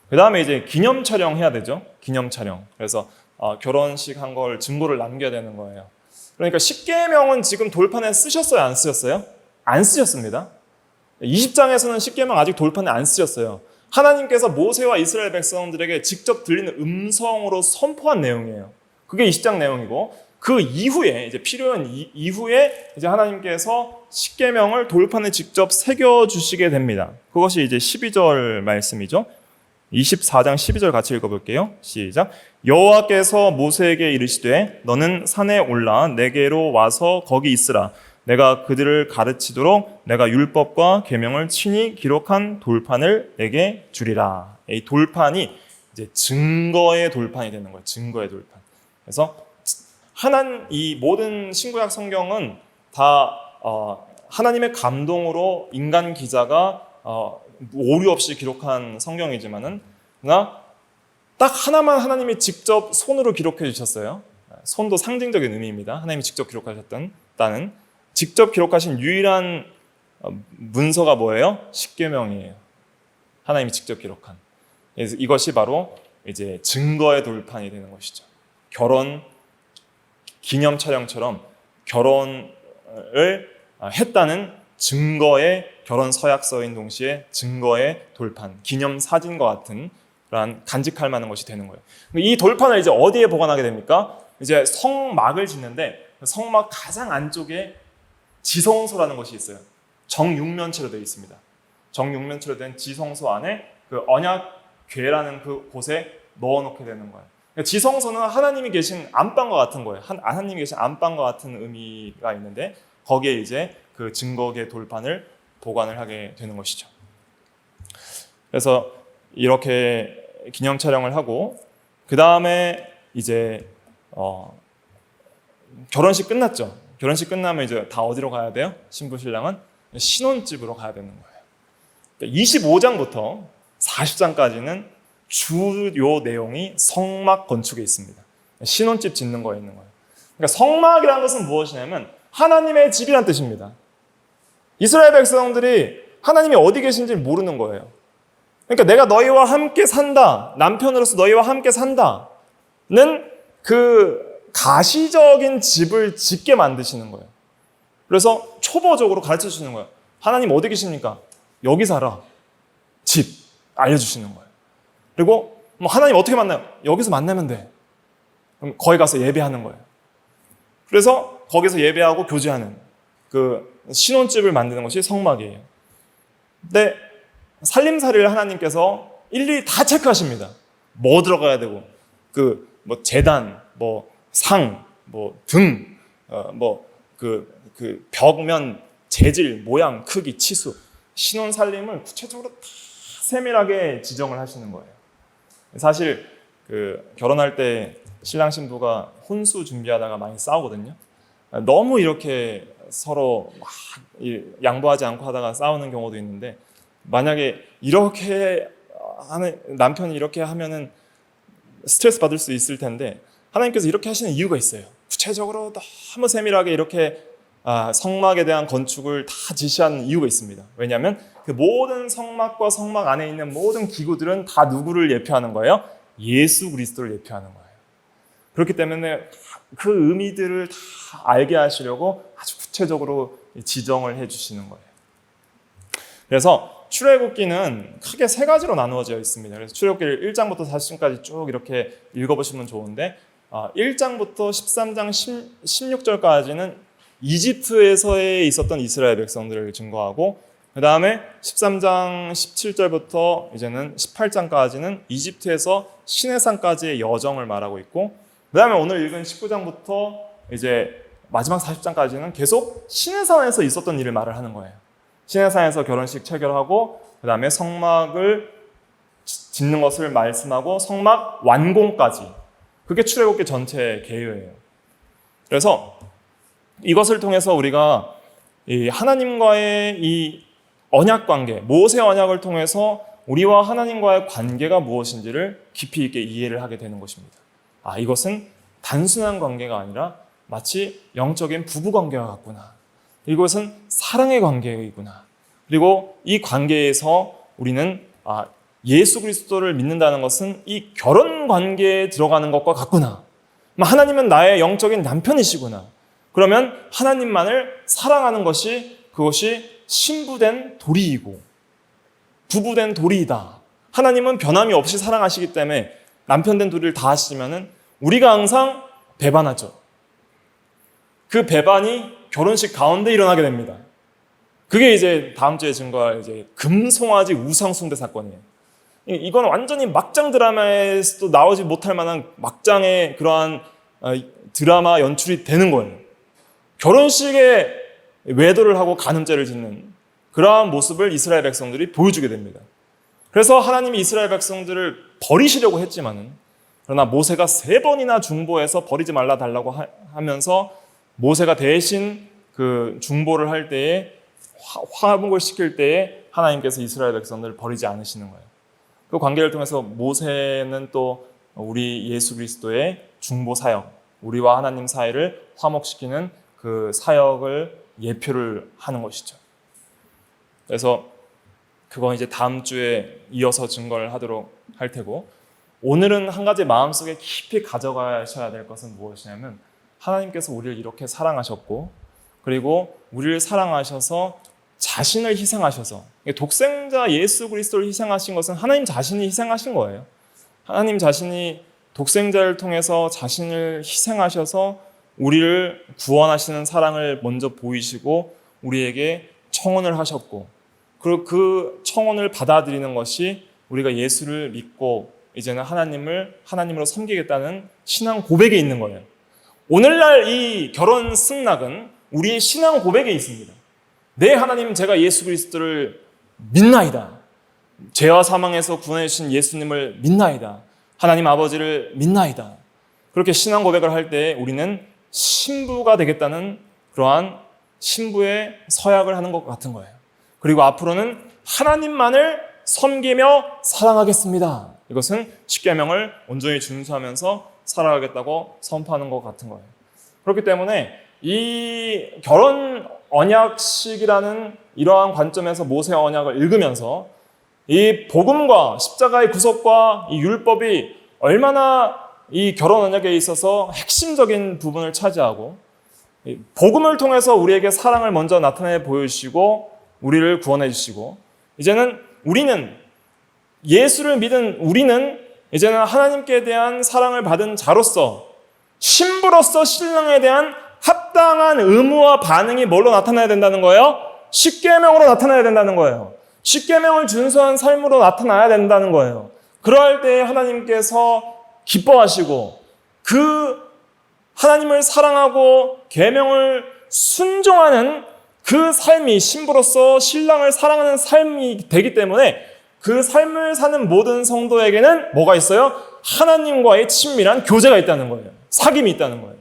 그 다음에 이제 기념 촬영해야 되죠. 기념 촬영. 그래서 결혼식 한 걸 증거를 남겨야 되는 거예요. 그러니까 십계명은 지금 돌판에 쓰셨어요? 안 쓰셨어요? 안 쓰셨습니다. 20장에서는 십계명 아직 돌판에 안 쓰셨어요. 하나님께서 모세와 이스라엘 백성들에게 직접 들리는 음성으로 선포한 내용이에요. 그게 20장 내용이고 그 이후에 이제 필요한 이후에 이제 하나님께서 십계명을 돌판에 직접 새겨 주시게 됩니다. 그것이 이제 12절 말씀이죠. 24장 12절 같이 읽어볼게요. 시작. 여호와께서 모세에게 이르시되 너는 산에 올라 내게로 와서 거기 있으라. 내가 그들을 가르치도록 내가 율법과 계명을 친히 기록한 돌판을 내게 주리라. 이 돌판이 이제 증거의 돌판이 되는 거예요. 증거의 돌판. 그래서 이 모든 신구약 성경은 다 하나님의 감동으로 인간 기자가 오류 없이 기록한 성경이지만은 그러나 딱 하나만 하나님이 직접 손으로 기록해 주셨어요. 손도 상징적인 의미입니다. 하나님이 직접 기록하셨다는 직접 기록하신 유일한 문서가 뭐예요? 십계명이에요. 하나님이 직접 기록한. 그래서 이것이 바로 이제 증거의 돌판이 되는 것이죠. 결혼 기념 촬영처럼 결혼을 했다는 증거의 결혼 서약서인 동시에 증거의 돌판, 기념 사진과 같은 그런 간직할 만한 것이 되는 거예요. 이 돌판을 이제 어디에 보관하게 됩니까? 이제 성막을 짓는데 성막 가장 안쪽에 지성소라는 것이 있어요. 정육면체로 되어 있습니다. 정육면체로 된 지성소 안에 그 언약궤라는 그 곳에 넣어놓게 되는 거예요. 지성소는 하나님이 계신 안방과 같은 거예요. 하나님이 계신 안방과 같은 의미가 있는데 거기에 이제 그 증거의 돌판을 보관을 하게 되는 것이죠. 그래서 이렇게 기념 촬영을 하고 그 다음에 이제 결혼식 끝났죠. 결혼식 끝나면 이제 다 어디로 가야 돼요? 신부 신랑은 신혼집으로 가야 되는 거예요. 25장부터 40장까지는 주요 내용이 성막 건축에 있습니다. 신혼집 짓는 거에 있는 거예요. 그러니까 성막이라는 것은 무엇이냐면 하나님의 집이란 뜻입니다. 이스라엘 백성들이 하나님이 어디 계신지 모르는 거예요. 그러니까 내가 너희와 함께 산다. 남편으로서 너희와 함께 산다는 그 가시적인 집을 짓게 만드시는 거예요. 그래서 초보적으로 가르쳐 주시는 거예요. 하나님 어디 계십니까? 여기 살아. 집 알려주시는 거예요. 그리고 하나님 어떻게 만나요? 여기서 만나면 돼. 그럼 거기 가서 예배하는 거예요. 그래서 거기서 예배하고 교제하는 그 신혼집을 만드는 것이 성막이에요. 근데 살림살이를 하나님께서 일일이 다 체크하십니다. 뭐 들어가야 되고, 재단, 뭐 상, 뭐 등, 그 벽면 재질, 모양, 크기, 치수, 신혼 살림을 구체적으로 다 세밀하게 지정을 하시는 거예요. 사실 그 결혼할 때 신랑 신부가 혼수 준비하다가 많이 싸우거든요. 너무 이렇게 서로 막 양보하지 않고 하다가 싸우는 경우도 있는데, 만약에 이렇게 하는 남편이 이렇게 하면은 스트레스 받을 수 있을 텐데, 하나님께서 이렇게 하시는 이유가 있어요. 구체적으로 너무 세밀하게 이렇게 성막에 대한 건축을 다 지시하는 이유가 있습니다. 왜냐하면 그 모든 성막과 성막 안에 있는 모든 기구들은 다 누구를 예표하는 거예요? 예수 그리스도를 예표하는 거예요. 그렇기 때문에 그 의미들을 다 알게 하시려고 아주 구체적으로 지정을 해주시는 거예요. 그래서 출애굽기는 크게 세 가지로 나누어져 있습니다. 그래서 출애굽기를 1장부터 4장까지 쭉 이렇게 읽어보시면 좋은데, 1장부터 13장 16절까지는 이집트에서에 있었던 이스라엘 백성들을 증거하고, 그 다음에 13장 17절부터 이제는 18장까지는 이집트에서 시내산까지의 여정을 말하고 있고, 그 다음에 오늘 읽은 19장부터 이제 마지막 40장까지는 계속 시내산에서 있었던 일을 말을 하는 거예요. 시내산에서 결혼식 체결하고, 그 다음에 성막을 짓는 것을 말씀하고 성막 완공까지, 그게 출애굽기 전체 계획이에요. 그래서 이것을 통해서 우리가 이 하나님과의 이 언약 관계, 모세 언약을 통해서 우리와 하나님과의 관계가 무엇인지를 깊이 있게 이해를 하게 되는 것입니다. 이것은 단순한 관계가 아니라 마치 영적인 부부 관계와 같구나. 이것은 사랑의 관계이구나. 그리고 이 관계에서 우리는 예수 그리스도를 믿는다는 것은 이 결혼 관계에 들어가는 것과 같구나. 하나님은 나의 영적인 남편이시구나. 그러면 하나님만을 사랑하는 것이, 그것이 신부된 도리이고 부부된 도리이다. 하나님은 변함이 없이 사랑하시기 때문에 남편된 도리를 다 하시면은 우리가 항상 배반하죠. 그 배반이 결혼식 가운데 일어나게 됩니다. 그게 이제 다음 주에 증거할 이제 금송아지 우상숭배 사건이에요. 이건 완전히 막장 드라마에서도 나오지 못할 만한 막장의 그러한 드라마 연출이 되는 거예요. 결혼식에 외도를 하고 간음죄를 짓는 그러한 모습을 이스라엘 백성들이 보여주게 됩니다. 그래서 하나님이 이스라엘 백성들을 버리시려고 했지만은, 그러나 모세가 3번이나 중보해서 버리지 말라 달라고 하면서 모세가 대신 그 중보를 할 때에 화목을 시킬 때에 하나님께서 이스라엘 백성들을 버리지 않으시는 거예요. 그 관계를 통해서 모세는 또 우리 예수 그리스도의 중보 사역, 우리와 하나님 사이를 화목시키는 그 사역을 예표를 하는 것이죠. 그래서 그건 이제 다음 주에 이어서 증거를 하도록 할 테고, 오늘은 한 가지 마음속에 깊이 가져가셔야 될 것은 무엇이냐면, 하나님께서 우리를 이렇게 사랑하셨고, 그리고 우리를 사랑하셔서 자신을 희생하셔서, 독생자 예수 그리스도를 희생하신 것은 하나님 자신이 희생하신 거예요. 하나님 자신이 독생자를 통해서 자신을 희생하셔서 우리를 구원하시는 사랑을 먼저 보이시고 우리에게 청혼을 하셨고, 그리고 그 청혼을 받아들이는 것이 우리가 예수를 믿고 이제는 하나님을 하나님으로 섬기겠다는 신앙 고백에 있는 거예요. 오늘날 이 결혼 승낙은 우리의 신앙 고백에 있습니다. 네, 하나님, 제가 예수 그리스도를 믿나이다. 죄와 사망에서 구원해 주신 예수님을 믿나이다. 하나님 아버지를 믿나이다. 그렇게 신앙 고백을 할 때 우리는 신부가 되겠다는 그러한 신부의 서약을 하는 것 같은 거예요. 그리고 앞으로는 하나님만을 섬기며 사랑하겠습니다. 이것은 십계명을 온전히 준수하면서 살아가겠다고 선포하는 것 같은 거예요. 그렇기 때문에 이 결혼 언약식이라는 이러한 관점에서 모세 언약을 읽으면서 이 복음과 십자가의 구속과 이 율법이 얼마나 이 결혼 언약에 있어서 핵심적인 부분을 차지하고, 복음을 통해서 우리에게 사랑을 먼저 나타내 보여주시고 우리를 구원해 주시고, 이제는 우리는 예수를 믿은 우리는 이제는 하나님께 대한 사랑을 받은 자로서 신부로서 신랑에 대한 합당한 의무와 반응이 뭘로 나타나야 된다는 거예요? 십계명으로 나타나야 된다는 거예요. 십계명을 준수한 삶으로 나타나야 된다는 거예요. 그러할 때 하나님께서 기뻐하시고 그 하나님을 사랑하고 계명을 순종하는 그 삶이 신부로서 신랑을 사랑하는 삶이 되기 때문에 그 삶을 사는 모든 성도에게는 뭐가 있어요? 하나님과의 친밀한 교제가 있다는 거예요. 사귐이 있다는 거예요.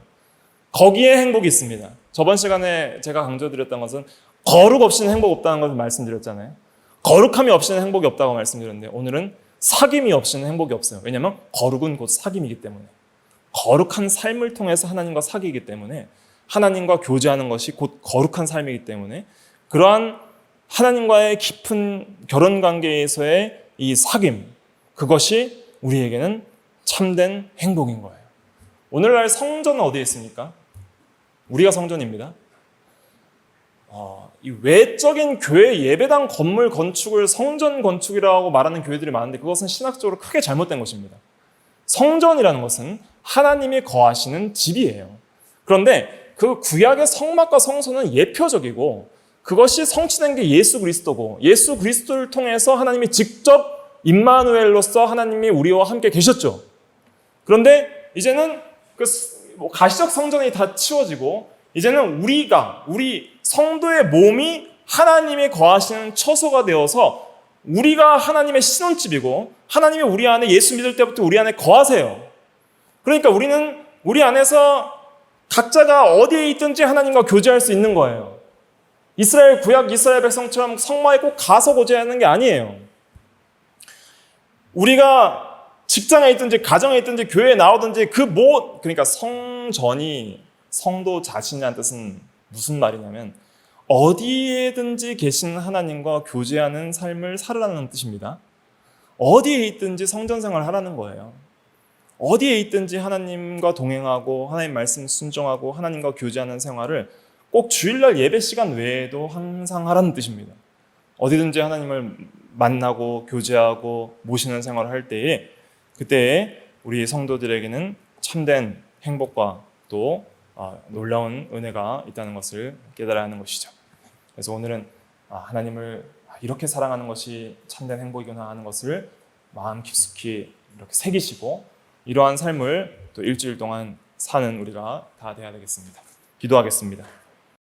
거기에 행복이 있습니다. 저번 시간에 제가 강조드렸던 것은 거룩 없이는 행복 없다는 것을 말씀드렸잖아요. 거룩함이 없이는 행복이 없다고 말씀드렸는데 오늘은 사귐이 없이는 행복이 없어요. 왜냐하면 거룩은 곧 사귐이기 때문에, 거룩한 삶을 통해서 하나님과 사귀기 때문에, 하나님과 교제하는 것이 곧 거룩한 삶이기 때문에 그러한 하나님과의 깊은 결혼 관계에서의 이 사귐, 그것이 우리에게는 참된 행복인 거예요. 오늘날 성전은 어디에 있습니까? 우리가 성전입니다. 이 외적인 교회 예배당 건물 건축을 성전 건축이라고 말하는 교회들이 많은데 그것은 신학적으로 크게 잘못된 것입니다. 성전이라는 것은 하나님이 거하시는 집이에요. 그런데 그 구약의 성막과 성소는 예표적이고 그것이 성취된 게 예수 그리스도고 예수 그리스도를 통해서 하나님이 직접 임마누엘로서 하나님이 우리와 함께 계셨죠. 그런데 이제는 그 가시적 성전이 다 치워지고 이제는 우리 성도의 몸이 하나님이 거하시는 처소가 되어서 우리가 하나님의 신혼집이고 하나님이 우리 안에 예수 믿을 때부터 우리 안에 거하세요. 그러니까 우리는 우리 안에서 각자가 어디에 있든지 하나님과 교제할 수 있는 거예요. 구약 이스라엘 백성처럼 성막에 꼭 가서 교제하는 게 아니에요. 우리가 직장에 있든지 가정에 있든지 교회에 나오든지 그러니까 성전이 성도 자신이라는 뜻은 무슨 말이냐면 어디에든지 계신 하나님과 교제하는 삶을 살으라는 뜻입니다. 어디에 있든지 성전 생활을 하라는 거예요. 어디에 있든지 하나님과 동행하고 하나님 말씀 순종하고 하나님과 교제하는 생활을 꼭 주일날 예배 시간 외에도 항상 하라는 뜻입니다. 어디든지 하나님을 만나고 교제하고 모시는 생활을 할 때에 그때에 우리 성도들에게는 참된 행복과 또 놀라운 은혜가 있다는 것을 깨달아야 하는 것이죠. 그래서 오늘은 하나님을 이렇게 사랑하는 것이 참된 행복이구나 하는 것을 마음 깊숙이 이렇게 새기시고 이러한 삶을 또 일주일 동안 사는 우리가 다 되어야 되겠습니다. 기도하겠습니다.